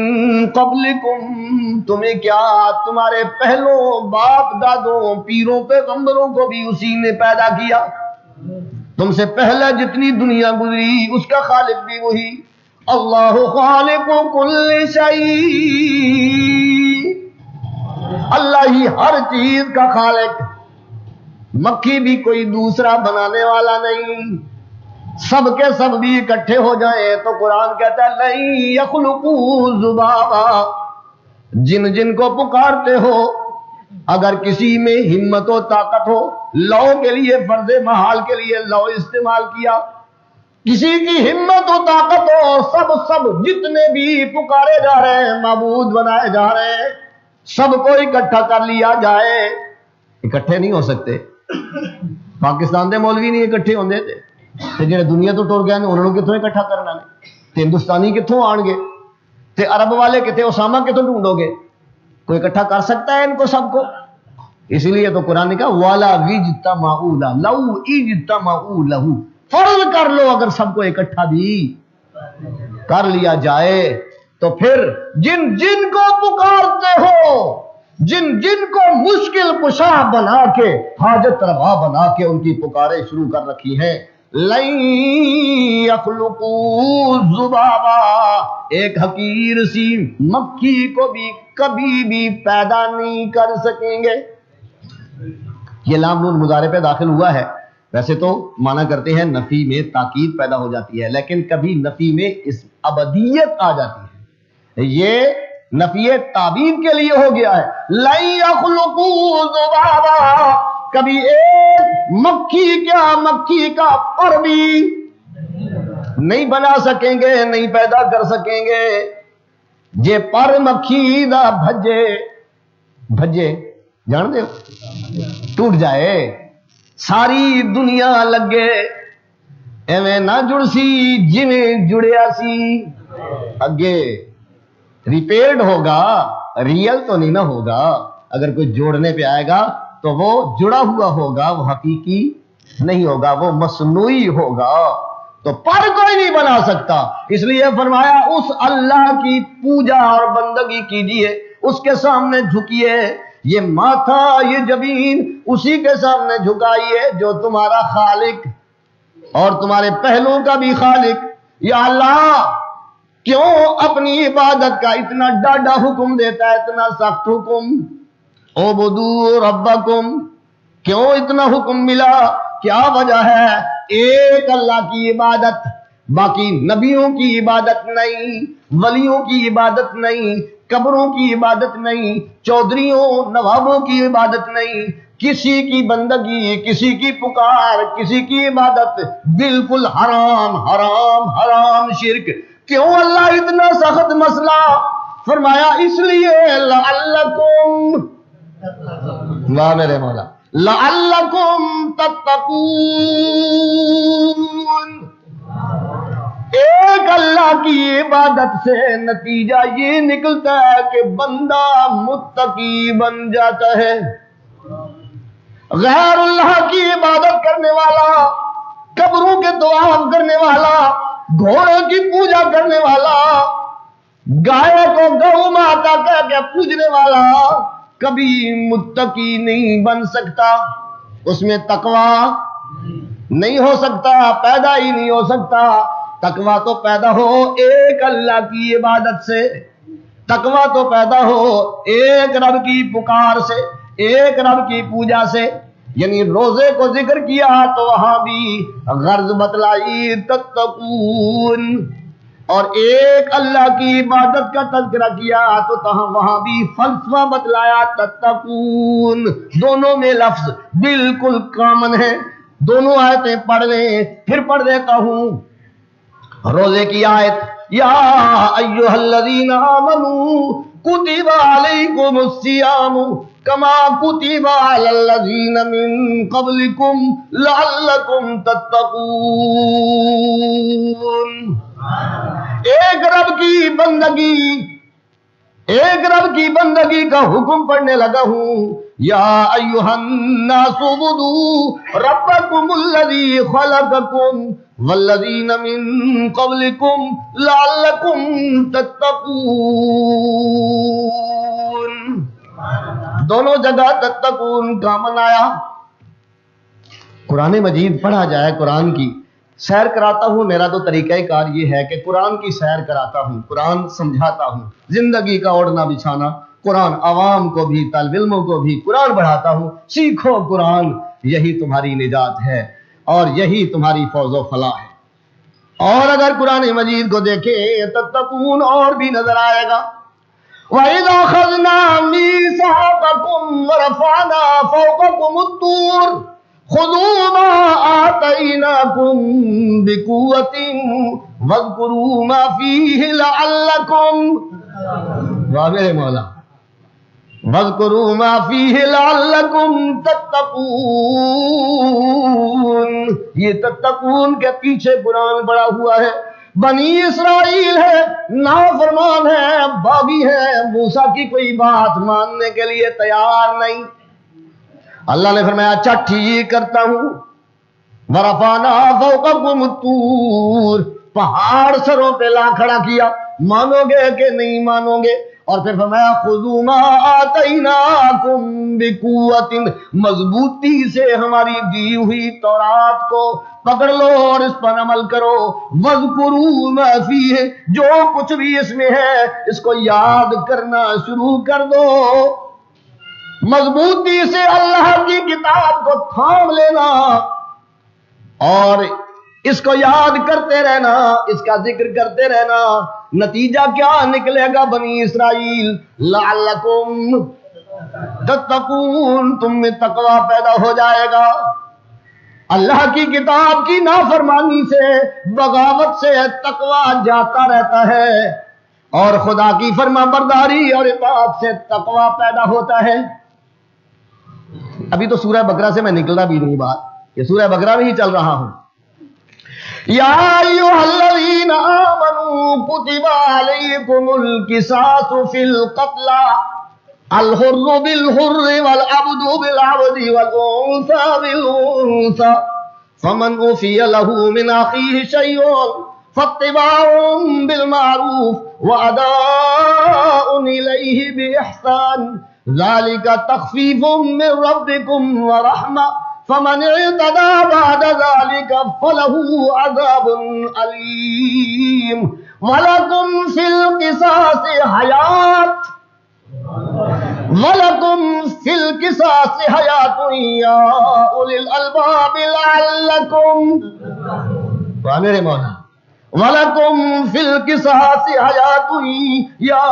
قبلکم، تمہیں کیا تمہارے پہلوں باپ دادوں پیروں پیغمبروں کو بھی اسی نے پیدا کیا، تم سے پہلے جتنی دنیا گزری اس کا خالق بھی وہی۔ اللہ خالق کل شیء، اللہ ہی ہر چیز کا خالق، مکھی بھی کوئی دوسرا بنانے والا نہیں، سب کے سب بھی اکٹھے ہو جائیں تو قرآن کہتا ہے لَن يَخْلُقُوا ذُبَابًا، جن جن کو پکارتے ہو اگر کسی میں ہمت و طاقت ہو، لو کے لیے، فرض محال کے لیے لو استعمال کیا، کسی کی ہمت و طاقت ہو، سب جتنے بھی پکارے جا رہے ہیں، معبود بنائے جا رہے ہیں، سب کو اکٹھا کر لیا جائے، اکٹھے نہیں ہو سکتے۔ پاکستان دے مولوی نہیں اکٹھے ہوندے تے جڑے دنیا تو ٹر گئے انہوں نے کتوں اکٹھا کرنا نے؟ تے ہندوستانی کتوں آن گے؟ تے عرب والے کتے اسامہ کتوں ڈھونڈو گے؟ کوئی اکٹھا کر سکتا ہے ان کو سب کو؟ اس لیے تو قرآن نے کہا وَلَا وِجْتَمَعُوا لَهُ لَوْ اِجْتَمَعُوا لَهُ، فرض کر لو اگر سب کو اکٹھا بھی کر لیا جائے تو پھر جن جن کو پکارتے ہو، جن جن کو مشکل کشا بنا کے، حاجت روا بنا کے ان کی پکاریں شروع کر رکھی ہیں، لَن يَخْلُقُوا ذُبَابًا، ایک حقیر سی مکھی کو بھی کبھی بھی پیدا نہیں کر سکیں گے۔ یہ لام نون مضارع پہ داخل ہوا ہے، ویسے تو مانا کرتے ہیں نفی میں تاکید پیدا ہو جاتی ہے، لیکن کبھی نفی میں اس ابدیت آ جاتی ہے، یہ نفی تعبیر کے لیے ہو گیا ہے۔ لَن يَخْلُقُوا ذُبَابًا، کبھی ایک مکھی کیا مکھی کا پر بھی نہیں بنا سکیں گے، نہیں پیدا کر سکیں گے۔ جے پر مکھی دا بھجے بھجے جان دے ٹوٹ جائے، ساری دنیا لگے ایویں نہ جڑ سی جویں جڑیا سی اگے، ریپیئرڈ ہوگا، ریئل تو نہیں نہ ہوگا۔ اگر کوئی جوڑنے پہ آئے گا تو وہ جڑا ہوا ہوگا، وہ حقیقی نہیں ہوگا، وہ مصنوعی ہوگا، تو پر کوئی نہیں بنا سکتا۔ اس لیے فرمایا اس اللہ کی پوجا اور بندگی کیجیے، اس کے سامنے جھکیے، یہ ماتھا یہ جبین اسی کے سامنے جھکائیے جو تمہارا خالق اور تمہارے پہلو کا بھی خالق۔ یا اللہ کیوں اپنی عبادت کا اتنا ڈاڈا حکم دیتا ہے، اتنا سخت حکم؟ اعبدوا ربکم، کیوں اتنا حکم ملا؟ کیا وجہ ہے؟ ایک اللہ کی عبادت، باقی نبیوں کی عبادت نہیں، ولیوں کی عبادت نہیں، قبروں کی عبادت نہیں، چودھریوں نوابوں کی عبادت نہیں، کسی کی بندگی، کسی کی پکار، کسی کی عبادت بالکل حرام حرام حرام، شرک۔ کیوں اللہ اتنا سخت مسئلہ فرمایا؟ اس لیے لعلکم، واہ میرے مولا، لعلکم تتقون، ایک اللہ کی عبادت سے نتیجہ یہ نکلتا ہے کہ بندہ متقی بن جاتا ہے۔ غیر اللہ کی عبادت کرنے والا، قبروں کے طواف کرنے والا، گھوڑے کی پوجا کرنے والا، گائے کو گو ماتا کہہ کے پوجنے والا کبھی متقی نہیں بن سکتا، اس میں تقوی نہیں ہو سکتا، پیدا ہی نہیں ہو سکتا۔ تقوی تو پیدا ہو ایک اللہ کی عبادت سے، تقوی تو پیدا ہو ایک رب کی پکار سے، ایک رب کی پوجا سے۔ یعنی روزے کو ذکر کیا تو وہاں بھی غرض بتلائی تتقون، اور ایک اللہ کی عبادت کا تذکرہ کیا تو وہاں بھی فلسفہ بتلایا تتقون۔ دونوں میں لفظ بالکل کامن ہے، دونوں آیتیں پڑھ لیں۔ پھر پڑھ دیتا ہوں روزے کی آیت، یا ایھا الذین آمنوا کتب علیکم الصیام کما کتب علی الذین من قبلکم لعلکم تتقون۔ ایک رب کی بندگی، ایک رب کی بندگی کا حکم پڑھنے لگا ہوں۔ یا ایھا الناس اعبدوا ربکم الذی خلقکم والذین من قبلکم لعلکم تتقون۔ دونوں جگہ تتقون کامن آیا۔ قرآن مجید پڑھا جائے، قرآن کی سیر کراتا ہوں۔ میرا تو طریقہ کار یہ ہے کہ قرآن کی سیر کراتا ہوں، قرآن سمجھاتا ہوں، زندگی کا اوڑھنا بچھانا قرآن، عوام کو بھی طالب علموں کو بھی قرآن پڑھاتا ہوں۔ سیکھو قرآن، یہی تمہاری نجات ہے اور یہی تمہاری فوز و فلاح ہے۔ اور اگر قرآن مجید کو دیکھیں تتقون اور بھی نظر آئے گا۔ وَإِذَا أَخَذْنَا مِيثَاقَكُمْ وَرَفَعْنَا فَوْقَكُمُ الطُّورَ خذوا ما آتیناکم بقوۃ واذکروا ما فیہ لعلکم، واہ میرے مولا، وَاذْكُرُوا مَا فِيهِ لَعَلَّكُمْ تَتَّقُونَ، یہ تتقون کے پیچھے قرآن پڑا ہوا ہے۔ بنی اسرائیل ہے، نافرمان ہے، باغی ہے، موسیٰ کی کوئی بات ماننے کے لیے تیار نہیں۔ اللہ نے فرمایا اچھا ٹھیک کرتا ہوں، وَرَفَعْنَا فَوْقَكُمُ الطُّورَ، پہاڑ سروں پہ لا کھڑا کیا، مانو گے کہ نہیں مانو گے؟ اور پھر فرمایا خذوا ما آتیناکم بقوۃ، مضبوطی سے ہماری دی ہوئی تورات کو پکڑ لو اور اس پر عمل کرو، واذکروا ما فیہ، جو کچھ بھی اس میں ہے اس کو یاد کرنا شروع کر دو، مضبوطی سے اللہ کی کتاب کو تھام لینا اور اس کو یاد کرتے رہنا، اس کا ذکر کرتے رہنا۔ نتیجہ کیا نکلے گا بنی اسرائیل؟ لعلکم تتقون، تم میں تقوی پیدا ہو جائے گا۔ اللہ کی کتاب کی نافرمانی سے، بغاوت سے تقوی جاتا رہتا ہے اور خدا کی فرما برداری اور اطاعت سے تقوی پیدا ہوتا ہے۔ ابھی تو سورہ بقرہ سے میں نکلنا بھی نہیں بات، یہ سورہ بقرہ میں ہی چل رہا ہوں۔ یا ایھا الذین آمنوا کتب علیکم القصاص فی القتل الحر بالحر والعبد بالعبد والانثى بالانثى فمن عفی له من اخیہ شیء فاتباع بالمعروف واداء الیہ باحسان ذلک تخفیف من ربکم ورحمہ فمن اعتدى بعد ذلك فله عذاب أليم ولكم في القصاص حياة يا أولي الألباب لعلكم، میرے مولا، وَلَكُمْ فِي الْقِصَاصِ حَيَاةٌ يَا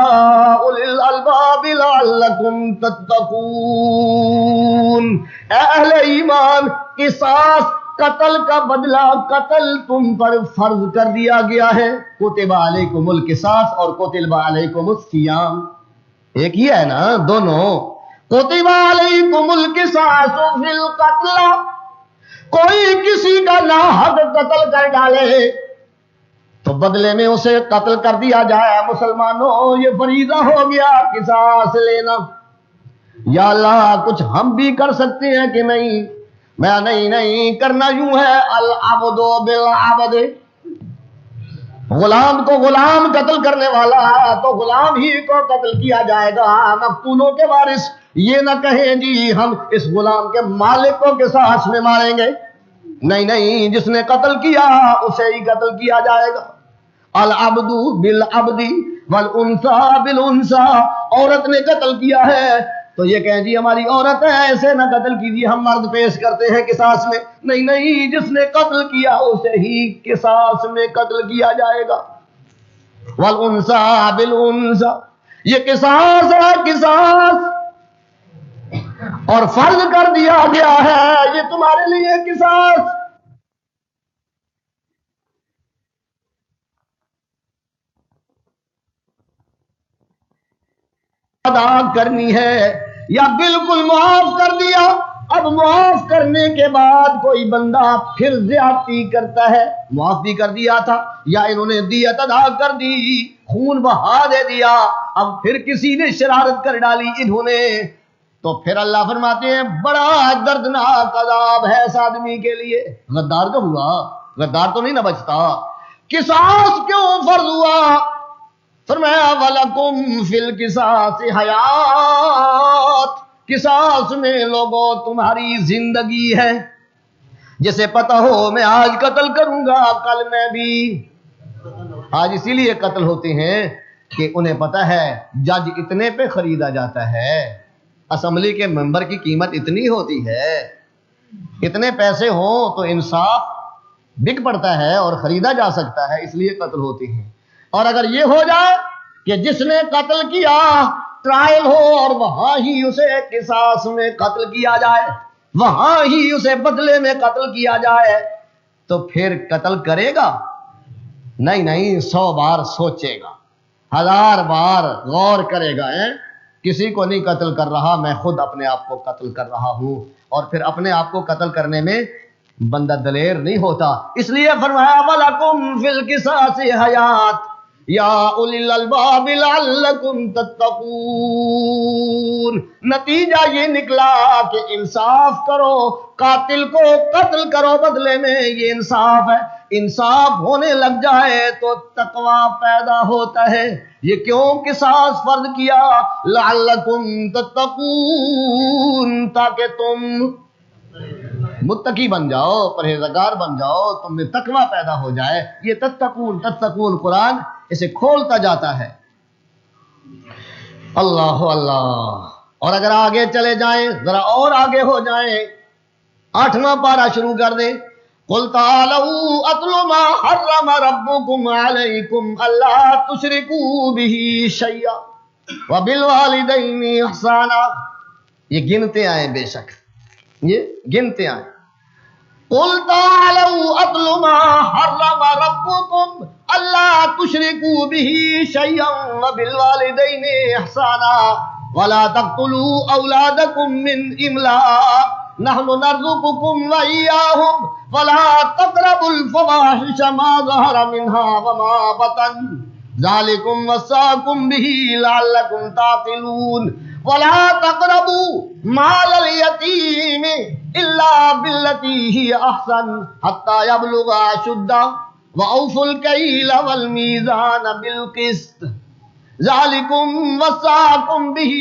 أُولِي الْأَلْبَابِ لَعَلَّكُمْ تَتَّقُونَ۔ اے اہل ایمان، قصاص قتل کا بدلہ قتل تم پر فرض کر دیا گیا ہے۔ کتب علیکم القصاص اور کتب علیکم الصیام ایک ہی ہے نا دونوں۔ کتب علیکم القصاص فی القتل، کوئی کسی کا ناحق قتل کر ڈالے تو بدلے میں اسے قتل کر دیا جائے۔ مسلمانوں یہ فریضہ ہو گیا قصاص لینا۔ یا اللہ کچھ ہم بھی کر سکتے ہیں کہ نہیں؟ میں نہیں کرنا یوں ہے، العبد بالعبد، غلام کو غلام قتل کرنے والا تو غلام ہی کو قتل کیا جائے گا۔ مقتولوں کے وارث یہ نہ کہیں جی ہم اس غلام کے مالک کو قصاص میں ماریں گے، نہیں، جس نے قتل کیا اسے ہی قتل کیا جائے گا۔ العبد بالعبد والانثى بالانثى، عورت نے قتل کیا ہے تو یہ کہیں جی ہماری عورت ہے ایسے نہ قتل کیجیے، ہم مرد پیش کرتے ہیں قصاص میں، نہیں، جس نے قتل کیا اسے ہی قصاص میں قتل کیا جائے گا۔ والانثى بالانثى، یہ قصاص ہے، قصاص، اور فرض کر دیا گیا ہے یہ تمہارے لیے قصاص۔ ادا کرنی ہے یا بالکل معاف کر دیا، اب معاف کرنے کے بعد کوئی بندہ پھر زیادتی کرتا ہے، معاف بھی کر دیا تھا یا انہوں نے دیت ادا کر دی، خون بہا دے دیا، اب پھر کسی نے شرارت کر ڈالی انہوں نے، تو پھر اللہ فرماتے ہیں بڑا دردناک عذاب ہے اس آدمی کے لیے۔ غدار کا ہوا، غدار تو نہیں نہ بچتا۔ قصاص کیوں فرض ہوا؟ فرمایا وَلَكُمْ فِي الْقِصَاصِ حَيَاةٌ، قصاص میں لوگوں تمہاری زندگی ہے۔ جسے پتہ ہو میں آج قتل کروں گا کل میں بھی، آج اسی لیے قتل ہوتے ہیں کہ انہیں پتہ ہے جج اتنے پہ خریدا جاتا ہے، اسمبلی کے ممبر کی قیمت اتنی ہوتی ہے، اتنے پیسے ہوں تو انصاف بک پڑتا ہے اور خریدا جا سکتا ہے، اس لیے قتل ہوتے ہیں۔ اور اگر یہ ہو جائے کہ جس نے قتل کیا ٹرائل ہو اور وہاں ہی اسے قصاص میں قتل کیا جائے، وہاں ہی اسے بدلے میں قتل کیا جائے تو پھر قتل کرے گا؟ نہیں، 100 بار سوچے گا، 1000 بار غور کرے گا، کسی کو نہیں قتل کر رہا، میں خود اپنے آپ کو قتل کر رہا ہوں۔ اور پھر اپنے آپ کو قتل کرنے میں بندہ دلیر نہیں ہوتا، اس لیے فرمایا وَلَكُمْ فِي الْقِصَاصِ حَيَاةٌ یا اولی الالباب لعلکم تتقون۔ نتیجہ یہ نکلا کہ انصاف کرو، قاتل کو قتل کرو بدلے میں، یہ انصاف ہے۔ انصاف ہونے لگ جائے تو تقوی پیدا ہوتا ہے۔ یہ کیوں قصاص فرض کیا؟ لعلکم تتقون، تاکہ تم متقی بن جاؤ، پرہیزگار بن جاؤ، تم میں تقوی پیدا ہو جائے۔ یہ تتقون قرآن اسے کھولتا جاتا ہے۔ اللہ اللہ۔ اور اگر آگے چلے جائیں، ذرا اور آگے ہو جائیں، 8واں پارہ شروع کر دیں۔ قُلْ تَعَالَوْا أَتْلُ مَا حَرَّمَ رَبُّكُمْ عَلَيْكُمْ أَلَّا تُشْرِكُوا بِهِ شَيْئًا وَبِالْوَالِدَيْنِ إِحْسَانًا۔ یہ گنتے آئیں، بے شک یہ گنتے آئیں۔ قُلْ تَعَالَوْا أَتْلُ مَا حَرَّمَ رَبُّكُمْ أَلَّا تُشْرِكُوا بِهِ شَيْئًا وَبِالْوَالِدَيْنِ إِحْسَانًا وَلَا تَقْتُلُوا أَوْلَادَكُمْ مِنْ إِمْلَاقٍ نَحْنُ نَرْزُقُكُمْ وَإِيَّاهُمْ وَلَا تَقْرَبُوا الْفَوَاحِشَ مَا ظَهَرَ مِنْهَا وَمَا بَطَنَ ذَلِكُمْ وَصَّاكُمْ بِهِ لَعَلَّكُمْ تَعْقِلُونَ وَلَا تَقْرَبُوا مَالَ الْيَتِيمِ إِلَّا بِالَّتِي هِيَ أَحْسَنُ حَتَّى يَبْلُغَ أَشُدَّهُ وَأَوْفُوا الْكَيْلَ وَالْمِيزَانَ بِالْقِسْطِ ذَلِكُمْ وَصَّاكُمْ بِهِ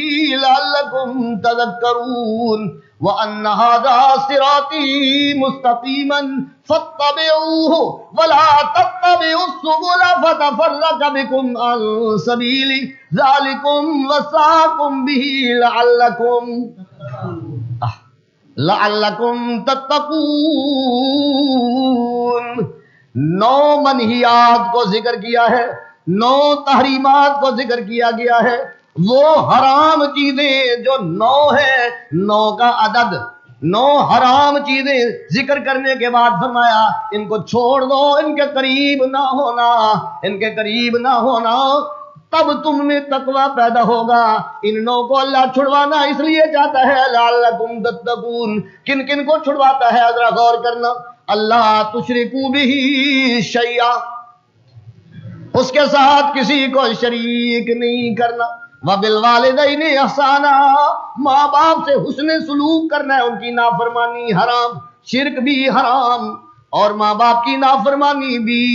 لَعَلَّكُمْ تَذَكَّرُونَ وَأَنَّ هَذَا صِرَاطِي مُسْتَقِيمًا فَاتَّبِعُوهُ وَلَا تَتَّبِعُوا السُّبُلَ فَتَفَرَّقَ بِكُمْ عَن سَبِيلِهِ ذَلِكُمْ وَصَّاكُمْ بِهِ لَعَلَّكُمْ تَتَّقُونَ۔ 9 منہیات کو ذکر کیا ہے، 9 تحریمات کو ذکر کیا گیا ہے۔ وہ حرام چیزیں جو 9 ہیں، 9 کا عدد، 9 حرام چیزیں ذکر کرنے کے بعد فرمایا ان کو چھوڑ دو، ان کے قریب نہ ہونا، ان کے قریب نہ ہونا، تب تم میں تقوی پیدا ہوگا۔ ان 9 کو اللہ چھڑوانا اس لیے چاہتا ہے لعلکم تتقون۔ کن کن کو چھڑواتا ہے ذرا غور کرنا۔ اللہ تشرکوا بہ شیئا، اس کے ساتھ کسی کو شریک نہیں کرنا۔ وَبِالْوَالِدَيْنِ إِحْسَانًا، ماں باپ سے حسن سلوک کرنا ہے، ان کی نافرمانی حرام، شرک بھی حرام اور ماں باپ کی نافرمانی بھی۔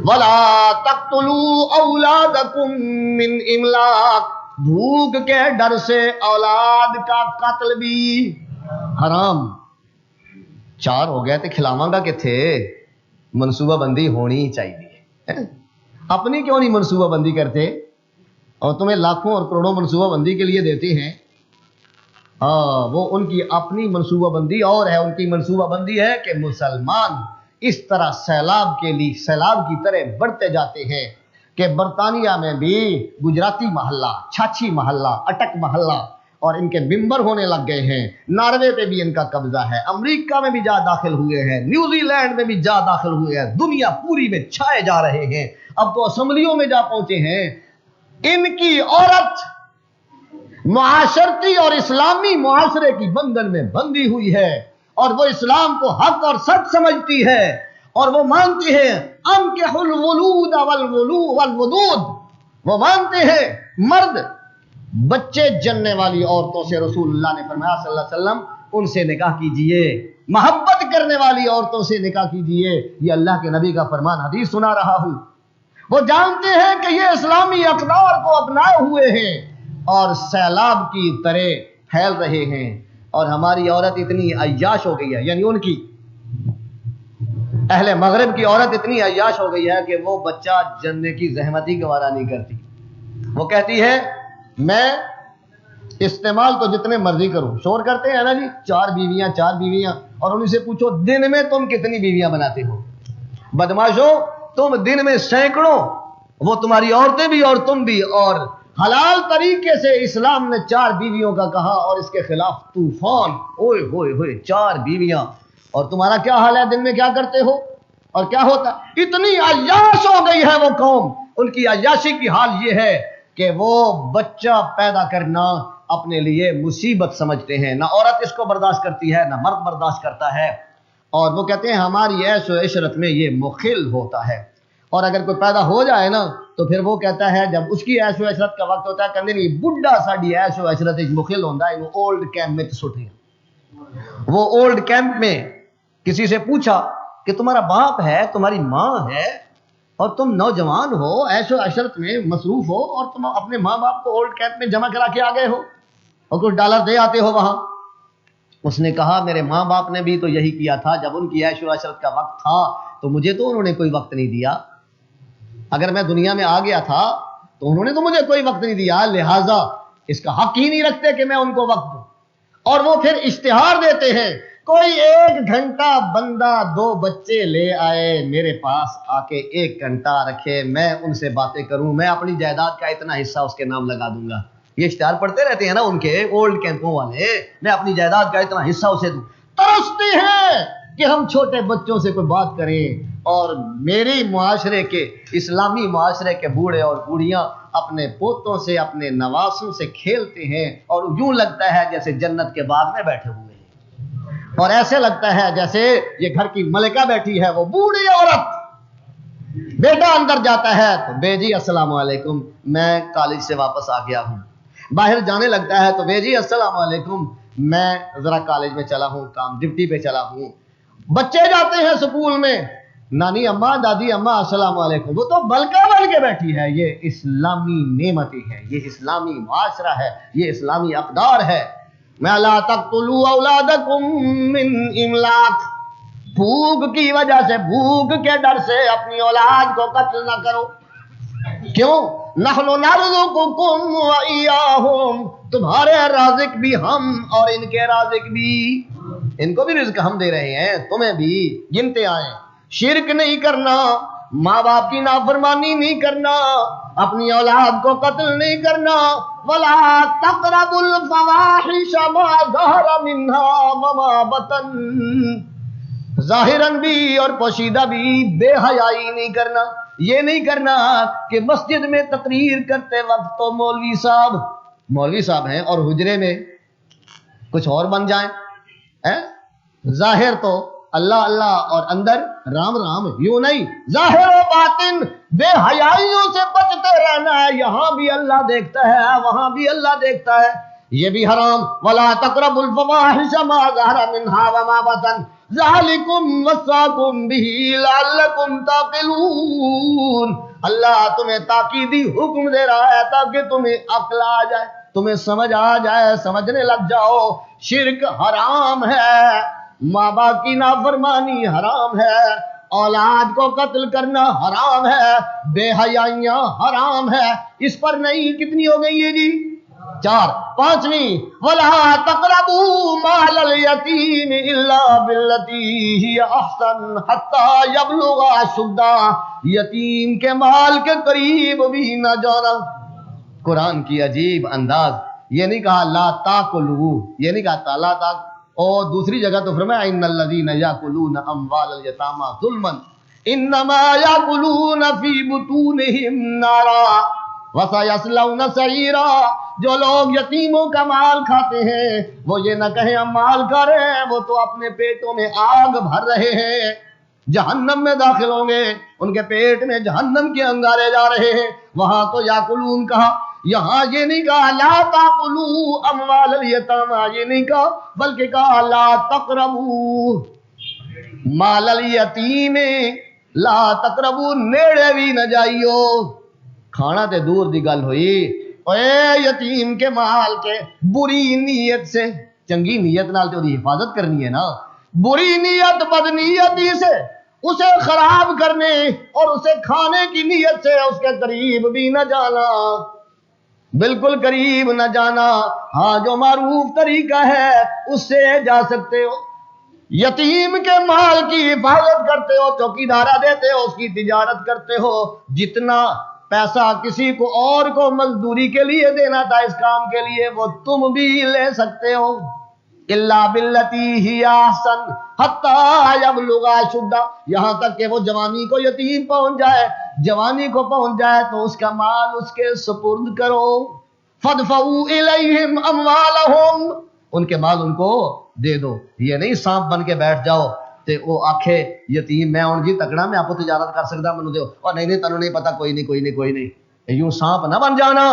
وَلَا تَقْتُلُوا أَوْلَادَكُمْ مِنْ إِمْلَاقٍ، بھوک کے ڈر سے اولاد کا قتل بھی حرام۔ 4 ہو گئے تھے، کھلاواں گا کتھے؟ منصوبہ بندی ہونی چاہیے۔ اپنی کیوں نہیں منصوبہ بندی کرتے؟ اور تمہیں لاکھوں اور کروڑوں منصوبہ بندی کے لیے دیتے ہیں۔ وہ ان کی اپنی منصوبہ بندی اور ہے، ان کی منصوبہ بندی ہے کہ مسلمان اس طرح سیلاب کی طرح بڑھتے جاتے ہیں کہ برطانیہ میں بھی گجراتی محلہ، چھاچھی محلہ، اٹک محلہ اور ان کے ممبر ہونے لگ گئے ہیں۔ ناروے پہ بھی ان کا قبضہ ہے، امریکہ میں بھی جا داخل ہوئے ہیں، نیوزی لینڈ میں بھی جا داخل ہوئے ہیں، دنیا پوری میں چھائے جا رہے ہیں، اب تو اسمبلیوں میں جا پہنچے ہیں۔ ان کی عورت معاشرتی اور اسلامی معاشرے کی بندھن میں بندھی ہوئی ہے، اور وہ اسلام کو حق اور سچ سمجھتی ہے، اور وہ مانتی ہے انکحوا الولود والودود، وہ مانتے ہیں مرد بچے جننے والی عورتوں سے، رسول اللہ نے فرمایا صلی اللہ علیہ وسلم ان سے نکاح کیجئے، محبت کرنے والی عورتوں سے نکاح کیجئے۔ یہ اللہ کے نبی کا فرمان حدیث سنا رہا ہوں۔ وہ جانتے ہیں کہ یہ اسلامی اقدار کو اپنائے ہوئے ہیں اور سیلاب کی طرح پھیل رہے ہیں، اور ہماری عورت اتنی عیاش ہو گئی ہے، یعنی ان کی اہل مغرب کی عورت اتنی عیاش ہو گئی ہے کہ وہ بچہ جننے کی زحمت ہی گوارا نہیں کرتی۔ وہ کہتی ہے میں استعمال تو جتنے مرضی کروں، شور کرتے ہیں نا جی، 4 بیویاں، اور ان سے پوچھو دن میں تم کتنی بیویاں بناتے ہو؟ بدماشو، تم دن میں سینکڑوں، وہ تمہاری عورتیں بھی اور تم بھی، اور حلال طریقے سے اسلام نے 4 بیویوں کا کہا اور اس کے خلاف طوفان، اوئے ہوئے ہوئے 4 بیویاں، اور تمہارا کیا حال ہے؟ دن میں کیا کرتے ہو اور کیا ہوتا؟ اتنی عیاش ہو گئی ہے وہ قوم، ان کی عیاشی کی حال یہ ہے کہ وہ بچہ پیدا کرنا اپنے لیے مصیبت سمجھتے ہیں، نہ عورت اس کو برداشت کرتی ہے نہ مرد برداشت کرتا ہے، اور وہ کہتے ہیں ہماری عیش و عشرت میں یہ مخل ہوتا ہے۔ اور اگر کوئی پیدا ہو جائے نا تو پھر وہ کہتا ہے جب اس کی عیش و عشرت کا وقت ہوتا ہے کہ نہیں بڈھا ساڈی عیش و عشرت مخل ہوتا ہے، وہ اولڈ کیمپ میں سٹے۔ وہ اولڈ کیمپ میں کسی سے پوچھا کہ تمہارا باپ ہے، تمہاری ماں ہے، اور تم نوجوان ہو، عیش و عشرت میں مصروف ہو، اور تم اپنے ماں باپ کو اولڈ کیمپ میں جمع کرا کے آ گئے ہو اور کچھ ڈالر دے آتے ہو وہاں۔ اس نے کہا میرے ماں باپ نے بھی تو یہی کیا تھا، جب ان کی عیش و عشرت کا وقت تھا تو مجھے تو انہوں نے کوئی وقت نہیں دیا، اگر میں دنیا میں آ گیا تھا تو انہوں نے تو مجھے کوئی وقت نہیں دیا، لہٰذا اس کا حق ہی نہیں رکھتے کہ میں ان کو وقت دوں۔ اور وہ پھر اشتہار دیتے ہیں، کوئی 1 گھنٹہ بندہ 2 بچے لے آئے میرے پاس آ کے 1 گھنٹہ رکھے، میں ان سے باتیں کروں، میں اپنی جائیداد کا اتنا حصہ اس کے نام لگا دوں گا۔ یہ اشتہار پڑھتے رہتے ہیں نا ان کے اولڈ کیمپوں والے، میں اپنی جائیداد کا اتنا حصہ اسے دوں۔ ترستے ہیں کہ ہم چھوٹے بچوں سے کوئی بات کریں، اور میری معاشرے کے، اسلامی معاشرے کے بوڑھے اور بوڑھیاں اپنے پوتوں سے، اپنے نواسوں سے کھیلتے ہیں، اور یوں لگتا ہے جیسے جنت کے باغ میں بیٹھے ہوئے ہیں، اور ایسے لگتا ہے جیسے یہ گھر کی ملکہ بیٹھی ہے، وہ بوڑھی عورت۔ بیٹا اندر جاتا ہے تو بے جی السلام علیکم، میں کالج سے واپس آ گیا ہوں۔ باہر جانے لگتا ہے تو بے جی السلام علیکم، میں ذرا کالج میں چلا ہوں، کام ڈیوٹی پہ چلا ہوں۔ بچے جاتے ہیں سکول میں، نانی اماں دادی اماں السلام علیکم، وہ تو بلکہ بل کے بیٹھی ہے۔ یہ اسلامی نعمتیں ہیں، یہ اسلامی معاشرہ ہے، یہ اسلامی اقدار ہے۔ میں لا تقتلوا اولادکم من املاق، بھوک کی وجہ سے، بھوک کے ڈر سے اپنی اولاد کو قتل نہ کرو۔ کیوں؟ نحن نرزقکم وإیاہم، تمہارے رازق بھی ہم اور ان کے رازق بھی، ان کو بھی رزق ہم دے رہے ہیں، تمہیں بھی گنتے آئیں۔ شرک نہیں کرنا، ماں باپ کی نافرمانی نہیں کرنا، اپنی اولاد کو قتل نہیں کرنا۔ ولا تقربوا الفواحش ما ظہر منها وما بطن، ظاہراً بھی اور پوشیدہ بھی بے حیائی نہیں کرنا۔ یہ نہیں کرنا کہ مسجد میں تقریر کرتے وقت تو مولوی صاحب ہیں اور حجرے میں کچھ اور بن جائیں، ظاہر تو اللہ اللہ اور اندر رام رام، یوں نہیں، ظاہر و باطن بے حیائیوں سے بچتے رہنا ہے، یہاں بھی اللہ دیکھتا ہے وہاں بھی اللہ دیکھتا ہے، یہ بھی حرام۔ ولا تقربوا الفواحش ما ظهر منها وما بطن ذالکم وصاکم به لعلکم تعقلون، اللہ تمہیں تاکیدی حکم دے رہا ہے تاکہ تمہیں عقل آ جائے، تمہیں سمجھ آ جائے، سمجھنے لگ جاؤ۔ شرک حرام ہے، ماں باپ کی نافرمانی حرام ہے، اولاد کو قتل کرنا حرام ہے، بے حیائیاں حرام ہے۔ اس پر نہیں کتنی ہو گئی ہے جی؟ 4۔ 5ویں، وَلَا تَقْرَبُوا مَالَ الْيَتِيمِ إِلَّا بِالَّتِي هِيَ أَحْسَنُ حَتَّى يَبْلُغَ أَشُدَّهُ، یتیم کے مال کے قریب بھی نہ جانا۔ قرآن کی عجیب انداز، یہ نہیں کہا لا تاکلوا، یہ نہیں کہا لا تاک، اور دوسری جگہ تو فرمایا ان الذین یاکلون اموال الیتامی ظلما انما یاکلون فی بطونہم نارا وسیصلون سعیرا، جو لوگ یتیموں کا مال کھاتے ہیں وہ یہ نہ کہیں ہم مال کھا رہے ہیں، وہ تو اپنے پیٹوں میں آگ بھر رہے ہیں، جہنم میں داخل ہوں گے، ان کے پیٹ میں جہنم کے انگارے جا رہے ہیں۔ وہاں تو یاکلون کہا، یہاں یہ نہیں کہا لا تاکلوا اموال الیتامی، یہ نہیں کہا، بلکہ کہا لا تقربوا مال الیتیم، لا تقربوا، نیڑے بھی نہ جائیو، کھانا تے دور دی گل ہوئی، اے یتیم کے مال کے بری نیت سے، چنگی نیت نال تے دی حفاظت کرنی ہے نا، بری نیت بدنیتی سے اسے خراب کرنے اور اسے کھانے کی نیت سے اس کے قریب بھی نہ جانا، بالکل قریب نہ جانا۔ ہاں جو معروف طریقہ ہے اس سے جا سکتے ہو، یتیم کے مال کی حفاظت کرتے ہو، چوکیدارہ دیتے ہو، اس کی تجارت کرتے ہو، جتنا پیسہ کسی کو اور کو مزدوری کے لیے دینا تھا اس کام کے لیے، وہ تم بھی لے سکتے ہو. الا باللتی ہی احسن حتی یبلغ اشدہ، یہاں تک کہ وہ جوانی کو یتیم پہنچ جائے، جوانی کو پہنچ جائے تو اس کا مال اس کے سپرد کرو. فادفعوا الیہم اموالہم، ان کے مال ان کو دے دو. یہ نہیں سانپ بن کے بیٹھ جاؤ تے وہ آکھے یتیم میں ہوں جی تکڑا میں آپ کو تجارت کر سکتا مینوں دیو، اور نہیں تینوں نہیں پتا، کوئی نہیں. یوں سانپ نہ بن جانا.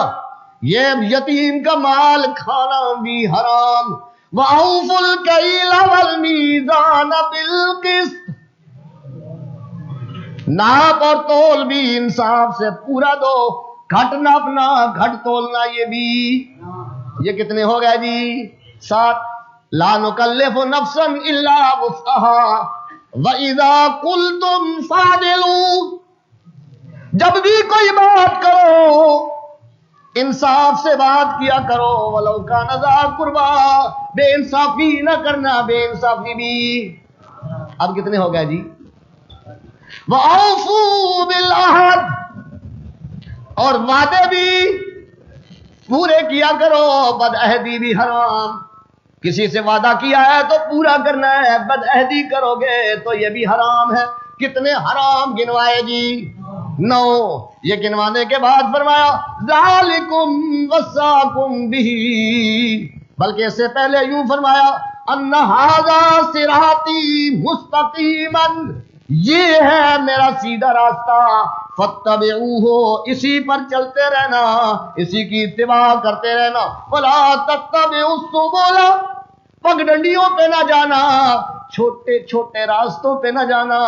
یہ یتیم کا مال کھانا بھی حرام. وَأَوْفُوا الْكَيْلَ وَالْمِيزَانَ بِالْقِسْطِ، ناپ اور تول بھی انصاف سے پورا دو. گھٹ ناپنا گھٹ تولنا یہ بھی، یہ کتنے ہو گئے جی؟ 7. لا نکلف نفسا الا وسعها وَإِذَا قُلْتُمْ فَعْدِلُوا، جب بھی کوئی بات کرو انصاف سے بات کیا کرو. وَلَوْ كَانَ ذَا قُرْبَىٰ، بے انصافی نہ کرنا، بے انصافی بھی. اب کتنے ہو گئے جی؟ وَأَوْفُوا بِالْعَهْدِ، اور وعدے بھی پورے کیا کرو. بد عہدی بھی حرام. کسی سے وعدہ کیا ہے تو پورا کرنا ہے، بد عہدی کرو گے تو یہ بھی حرام ہے. کتنے حرام گنوائے جی؟ 9. یہ گنوانے کے بعد فرمایا ذالکم وصاکم بہ، بلکہ اس سے پہلے یوں فرمایا ان ھذا صراطی مستقیما، یہ ہے میرا سیدھا راستہ. فاتبعوہ، اسی پر چلتے رہنا، اسی کی اتباع کرتے رہنا. ولا تتبعوا السبل، پگڈنڈیوں پہ نہ جانا، چھوٹے چھوٹے راستوں پہ نہ جانا.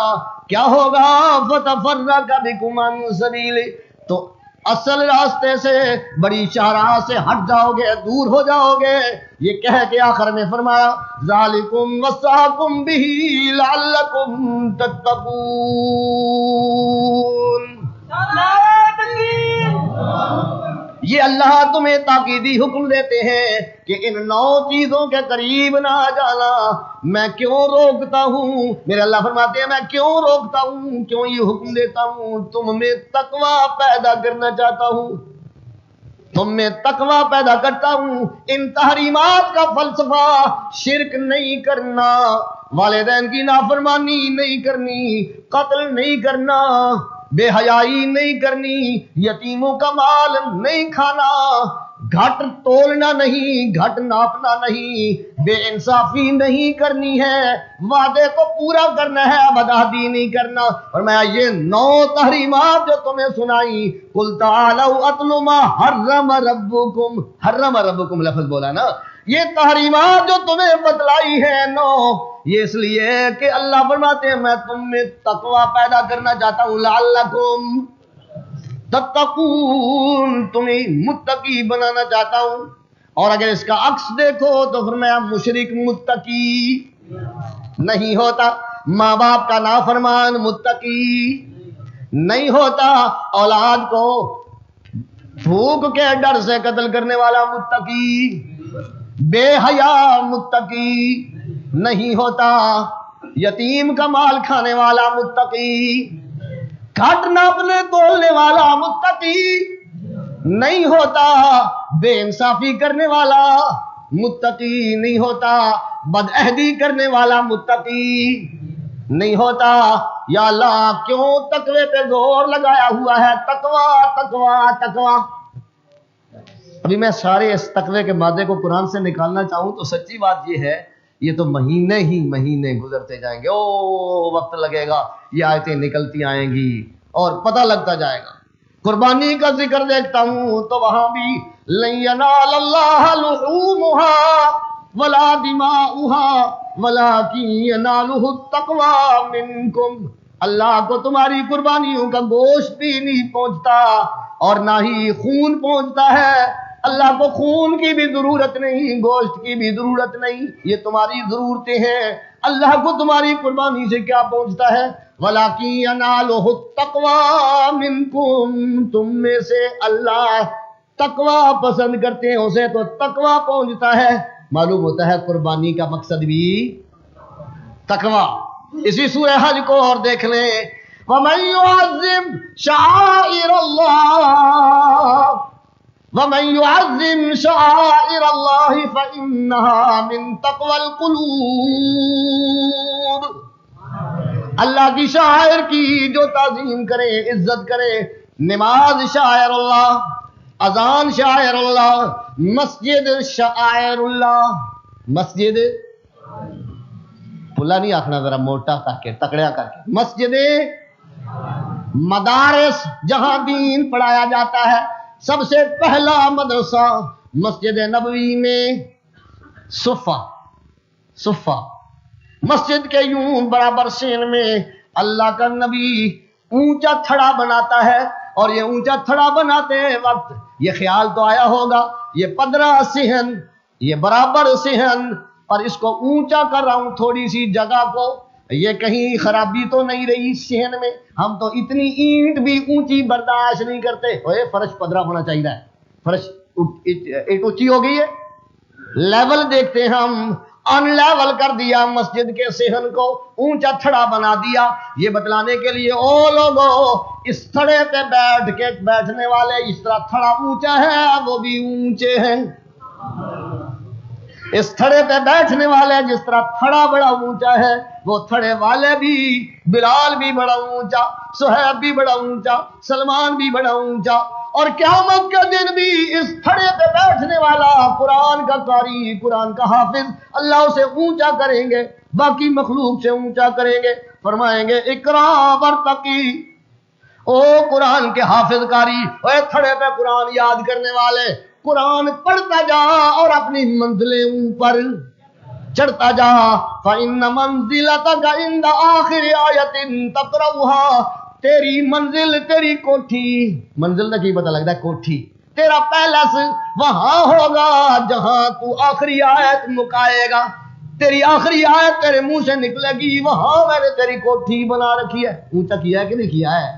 کیا ہوگا؟ فتفرق بکم عن سبیلہ، تو اصل راستے سے، بڑی شاہراہ سے ہٹ جاؤ گے، دور ہو جاؤ گے. یہ کہہ کے آخر میں فرمایا ذالکم وصاکم بہ لعلکم تتقون. یہ اللہ تمہیں تاکیدی حکم دیتے ہیں کہ ان 9 چیزوں کے قریب نہ جانا. میں کیوں روکتا ہوں؟ میرے اللہ فرماتے ہیں میں کیوں روکتا ہوں، کیوں یہ حکم دیتا ہوں؟ تم میں تقوی پیدا کرنا چاہتا ہوں، تم میں تقوی پیدا کرتا ہوں. ان تحریمات کا فلسفہ شرک نہیں کرنا، والدین کی نافرمانی نہیں کرنی، قتل نہیں کرنا، بے حیائی نہیں کرنی، یتیموں کا مال نہیں کھانا، گھٹ تولنا نہیں، گھٹ ناپنا نہیں، بے انصافی نہیں کرنی ہے، وعدے کو پورا کرنا ہے، بدعہدی نہیں کرنا. اور میں یہ 9 تحریمات جو تمہیں سنائی، قل تعالوا اتل ما حرم ربکم، حرم ربکم لفظ بولا نا، یہ تحریمات جو تمہیں بتلائی ہے 9، یہ اس لیے کہ اللہ فرماتے ہیں میں تم میں تقوی پیدا کرنا چاہتا ہوں. لعلکم تتقون، تمہیں متقی بنانا چاہتا ہوں. اور اگر اس کا عکس دیکھو تو فرمایا مشرک متقی نہیں ہوتا، ماں باپ کا نافرمان متقی نہیں ہوتا، اولاد کو بھوک کے ڈر سے قتل کرنے والا متقی، بے حیا متقی نہیں ہوتا، یتیم کا مال کھانے والا متقی، گھٹ ناپنے تولنے والا متقی نہیں ہوتا، بے انصافی کرنے والا متقی نہیں ہوتا، بد عہدی کرنے والا متقی نہیں ہوتا. یا اللہ کیوں تقوی پہ زور لگایا ہوا ہے؟ تقوی تقوی تقوی. ابھی میں سارے اس تقوی کے مادے کو قرآن سے نکالنا چاہوں تو سچی بات یہ ہے یہ تو مہینے ہی مہینے گزرتے جائیں گے، وقت لگے گا، یہ آیتیں نکلتی آئیں گی اور پتہ لگتا جائے گا. قربانی کا ذکر دیکھتا ہوں تو وہاں بھی لن ینال اللہ لحومها ولا دماؤها ولکن ینالہ التقوی منکم، اللہ کو تمہاری قربانیوں کا گوشت بھی نہیں پہنچتا اور نہ ہی خون پہنچتا ہے. اللہ کو خون کی بھی ضرورت نہیں، گوشت کی بھی ضرورت نہیں، یہ تمہاری ضرورتیں ہیں. اللہ کو تمہاری قربانی سے کیا پہنچتا ہے؟ وَلَٰكِن يَنَالُهُ التَّقْوَىٰ مِنكُمْ، تم میں سے اللہ تقوی پسند کرتے ہیں، اسے تو تقوی پہنچتا ہے. معلوم ہوتا ہے قربانی کا مقصد بھی تقوی. اسی سورہ حج کو اور دیکھ لیں، وَمَن يُعَظِّمْ شَعَائِرَ اللَّهِ وَمَن يُعَظِّمْ شَعَائِرَ اللَّهِ فَإِنَّهَا مِن تَقْوَى الْقُلُوبِ۔ اللہ کی شاعر کی جو تعظیم کرے، عزت کرے، نماز شاعر اللہ، اذان شاعر اللہ، مسجد شاعر اللہ، مسجد پلا نہیں آخنا ذرا موٹا کر کے تکڑیا کر کے، مسجد مدارس جہاں دین پڑھایا جاتا ہے، سب سے پہلا مدرسہ مسجد نبوی میں صفہ مسجد کے یوں برابر سین میں اللہ کا نبی اونچا تھڑا بناتا ہے، اور یہ اونچا تھڑا بناتے وقت یہ خیال تو آیا ہوگا یہ 15 صحن، یہ برابر صحن، اور اس کو اونچا کر رہا ہوں تھوڑی سی جگہ کو، یہ کہیں خرابی تو نہیں رہی صحن میں؟ ہم تو اتنی اینٹ بھی اونچی برداشت نہیں کرتے، فرش 15 ہونا چاہیے، فرش اینٹ اونچی ہو گئی ہے، لیول دیکھتے ہیں ہم، ان لیول کر دیا مسجد کے صحن کو، اونچا تھڑا بنا دیا، یہ بتلانے کے لیے او لوگو اس تھڑے پہ بیٹھ کے بیٹھنے والے اس طرح تھڑا اونچا ہے وہ بھی اونچے ہیں، اس تھڑے پہ بیٹھنے والے جس طرح تھڑا بڑا اونچا ہے وہ تھڑے والے بھی، بلال بھی بڑا اونچا، صہیب بھی بڑا اونچا، سلمان بھی بڑا اونچا، اور قیامت کے دن بھی اس تھڑے پہ بیٹھنے والا قرآن کا قاری، قرآن کا حافظ، اللہ اسے اونچا کریں گے، باقی مخلوق سے اونچا کریں گے، فرمائیں گے اقرا ورتقی، او قرآن کے حافظ قاری، اے تھڑے پہ قرآن یاد کرنے والے، قرآن پڑھتا جا اور اپنی منزلیں اوپر چڑھتا جا، فَإِنَّ مَنزِلَتَكَ عِنْدَ آخِرِ آیَةٍ تَقْرَؤُهَا، تیری منزل، تیری کوٹھی، منزل کا کی پتہ لگتا ہے کوٹھی، تیرا پیلس وہاں ہوگا جہاں تو آخری آیت مکائے گا، تیری آخری آیت تیرے منہ سے نکلے گی، وہاں میں نے تیری کوٹھی بنا رکھی ہے۔ اونچا کیا ہے کہ نہیں کیا ہے؟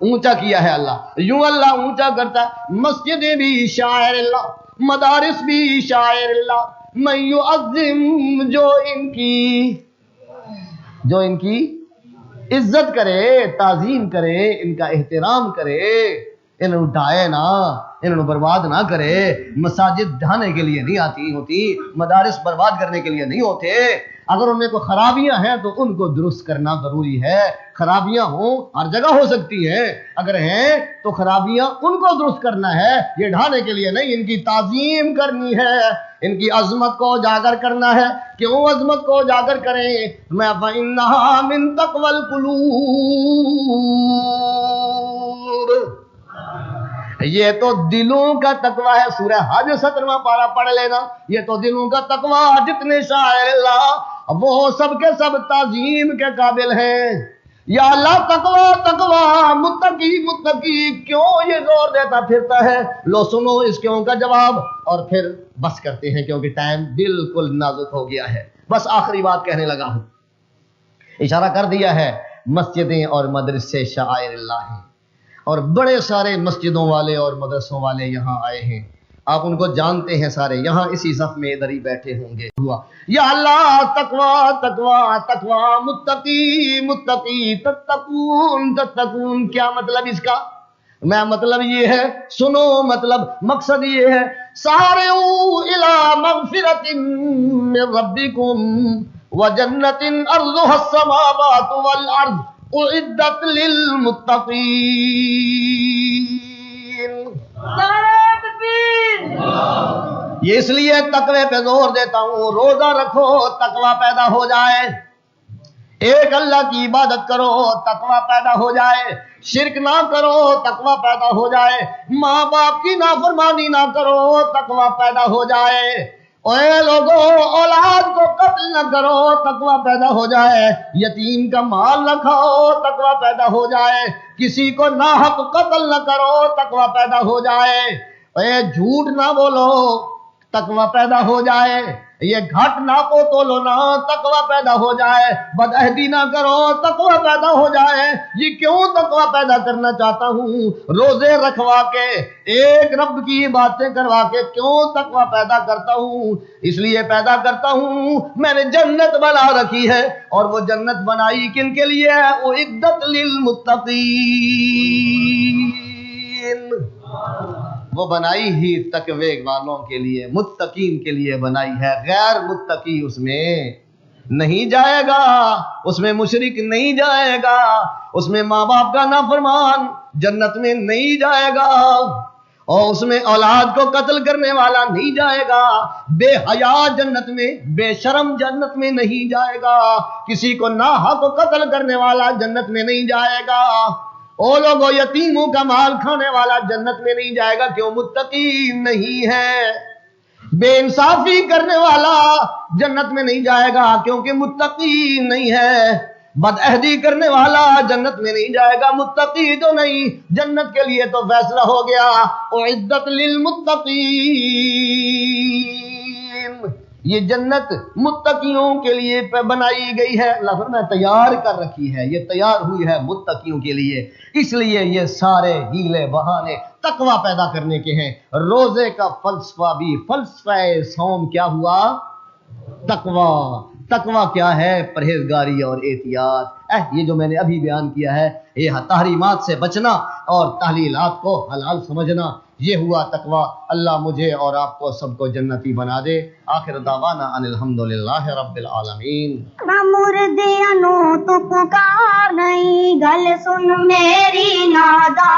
اونچا کیا ہے اللہ، یوں اللہ اونچا کرتا ہے۔ مسجد بھی شاعر اللہ، مدارس بھی شاعر اللہ، من یعظم، جو ان کی عزت کرے، تعظیم کرے، ان کا احترام کرے، انہوں ڈھائے نہ، انہوں برباد نہ کرے۔ مساجد ڈھانے کے لیے نہیں آتی ہوتی، مدارس برباد کرنے کے لیے نہیں ہوتے، اگر ان میں کوئی خرابیاں ہیں تو ان کو درست کرنا ضروری ہے۔ خرابیاں ہوں ہر جگہ ہو سکتی ہیں، اگر ہیں تو خرابیاں ان کو درست کرنا ہے، یہ ڈھانے کے لیے نہیں، ان کی تعظیم کرنی ہے، ان کی عظمت کو اجاگر کرنا ہے۔ کیوں عظمت کو اجاگر کریں؟ میں فَإِنَّهَا مِن تَقْوَى الْقُلُوبِ، یہ تو دلوں کا تقوی ہے۔ سورہ حج 17واں پارہ پڑھ لینا، یہ تو دلوں کا تقوی، جتنے شاعر اللہ وہ سب کے سب تعظیم کے قابل ہیں۔ یا اللہ تقوی تقوی، متقی متقی، کیوں یہ زور دیتا پھرتا ہے؟ لو سنو اس کیوں کا جواب، اور پھر بس کرتے ہیں کیونکہ ٹائم بالکل نازک ہو گیا ہے۔ بس آخری بات کہنے لگا ہوں، اشارہ کر دیا ہے، مسجدیں اور مدرسے شعائر اللہ ہیں، اور بڑے سارے مسجدوں والے اور مدرسوں والے یہاں آئے ہیں، آپ ان کو جانتے ہیں سارے، یہاں اسی صف میں ادھر ہی بیٹھے ہوں گے۔ یا اللہ تقوی تقوی تقوی، متقی متقی، تتقون تتقون، کیا مطلب اس کا؟ میں مطلب یہ ہے، سنو مطلب، مقصد یہ ہے، سارعوا الی مغفرۃ من ربکم وجنۃ ارضها السماوات والارض اعدت للمتقین۔ یہ اس لیے تقوی پہ زور دیتا ہوں، روزہ رکھو تقوی پیدا ہو جائے، ایک اللہ کی عبادت کرو تقوی پیدا ہو جائے، شرک نہ کرو تقوی پیدا ہو جائے، ماں باپ کی نافرمانی نہ کرو تقوی پیدا ہو جائے، اے لوگو اولاد کو قتل نہ کرو تقوی پیدا ہو جائے، یتیم کا مال نہ کھاؤ تقوی پیدا ہو جائے، کسی کو ناحق قتل نہ کرو تقوی پیدا ہو جائے، اے جھوٹ نہ بولو تقوی پیدا ہو جائے، یہ گھٹ ناپو تولو نہ تقوی پیدا ہو جائے، بدعہدی نہ کرو تقوی پیدا ہو جائے۔ یہ کیوں تقوی پیدا کرنا چاہتا ہوں؟ روزے رکھوا کے، ایک رب کی باتیں کروا کے کیوں تقوی پیدا کرتا ہوں؟ اس لیے پیدا کرتا ہوں میں نے جنت بنا رکھی ہے، اور وہ جنت بنائی کن کے لیے ہے؟ اعدت للمتقین، وہ بنائی ہی تقوی والوں کے لیے، متقین کے لیے بنائی ہے۔ غیر متقی اس میں نہیں جائے گا، اس میں مشرک نہیں جائے گا، اس میں ماں باپ کا نافرمان جنت میں نہیں جائے گا، اور اس میں اولاد کو قتل کرنے والا نہیں جائے گا، بے حیا جنت میں، بے شرم جنت میں نہیں جائے گا، کسی کو ناحق قتل کرنے والا جنت میں نہیں جائے گا، او لوگوں یتیموں کا مال کھانے والا جنت میں نہیں جائے گا۔ کیوں؟ متقی نہیں ہے۔ بے انصافی کرنے والا جنت میں نہیں جائے گا کیونکہ متقی نہیں ہے۔ بدعہدی کرنے والا جنت میں نہیں جائے گا، متقی تو نہیں۔ جنت کے لیے تو فیصلہ ہو گیا، اعدت للمتقین، یہ جنت متقیوں کے لیے بنائی گئی ہے۔ اللہ فرماتا ہے تیار کر رکھی ہے، یہ تیار ہوئی ہے متقیوں کے لیے۔ اس لیے یہ سارے ہیلے بہانے تقوی پیدا کرنے کے ہیں۔ روزے کا فلسفہ بھی، فلسفہ صوم کیا ہوا؟ تقوی۔ تقوی کیا ہے؟ پرہیزگاری اور احتیاط۔ یہ جو میں نے ابھی بیان کیا ہے، یہ تحریمات سے بچنا اور تحلیلات کو حلال سمجھنا، یہ ہوا تقوی۔ اللہ مجھے اور آپ کو سب کو جنتی بنا دے۔ آخر دعوانا ان الحمدللہ رب العالمین۔ نہ مردیاں نو تو پکار نہیں، گل سن میری نادا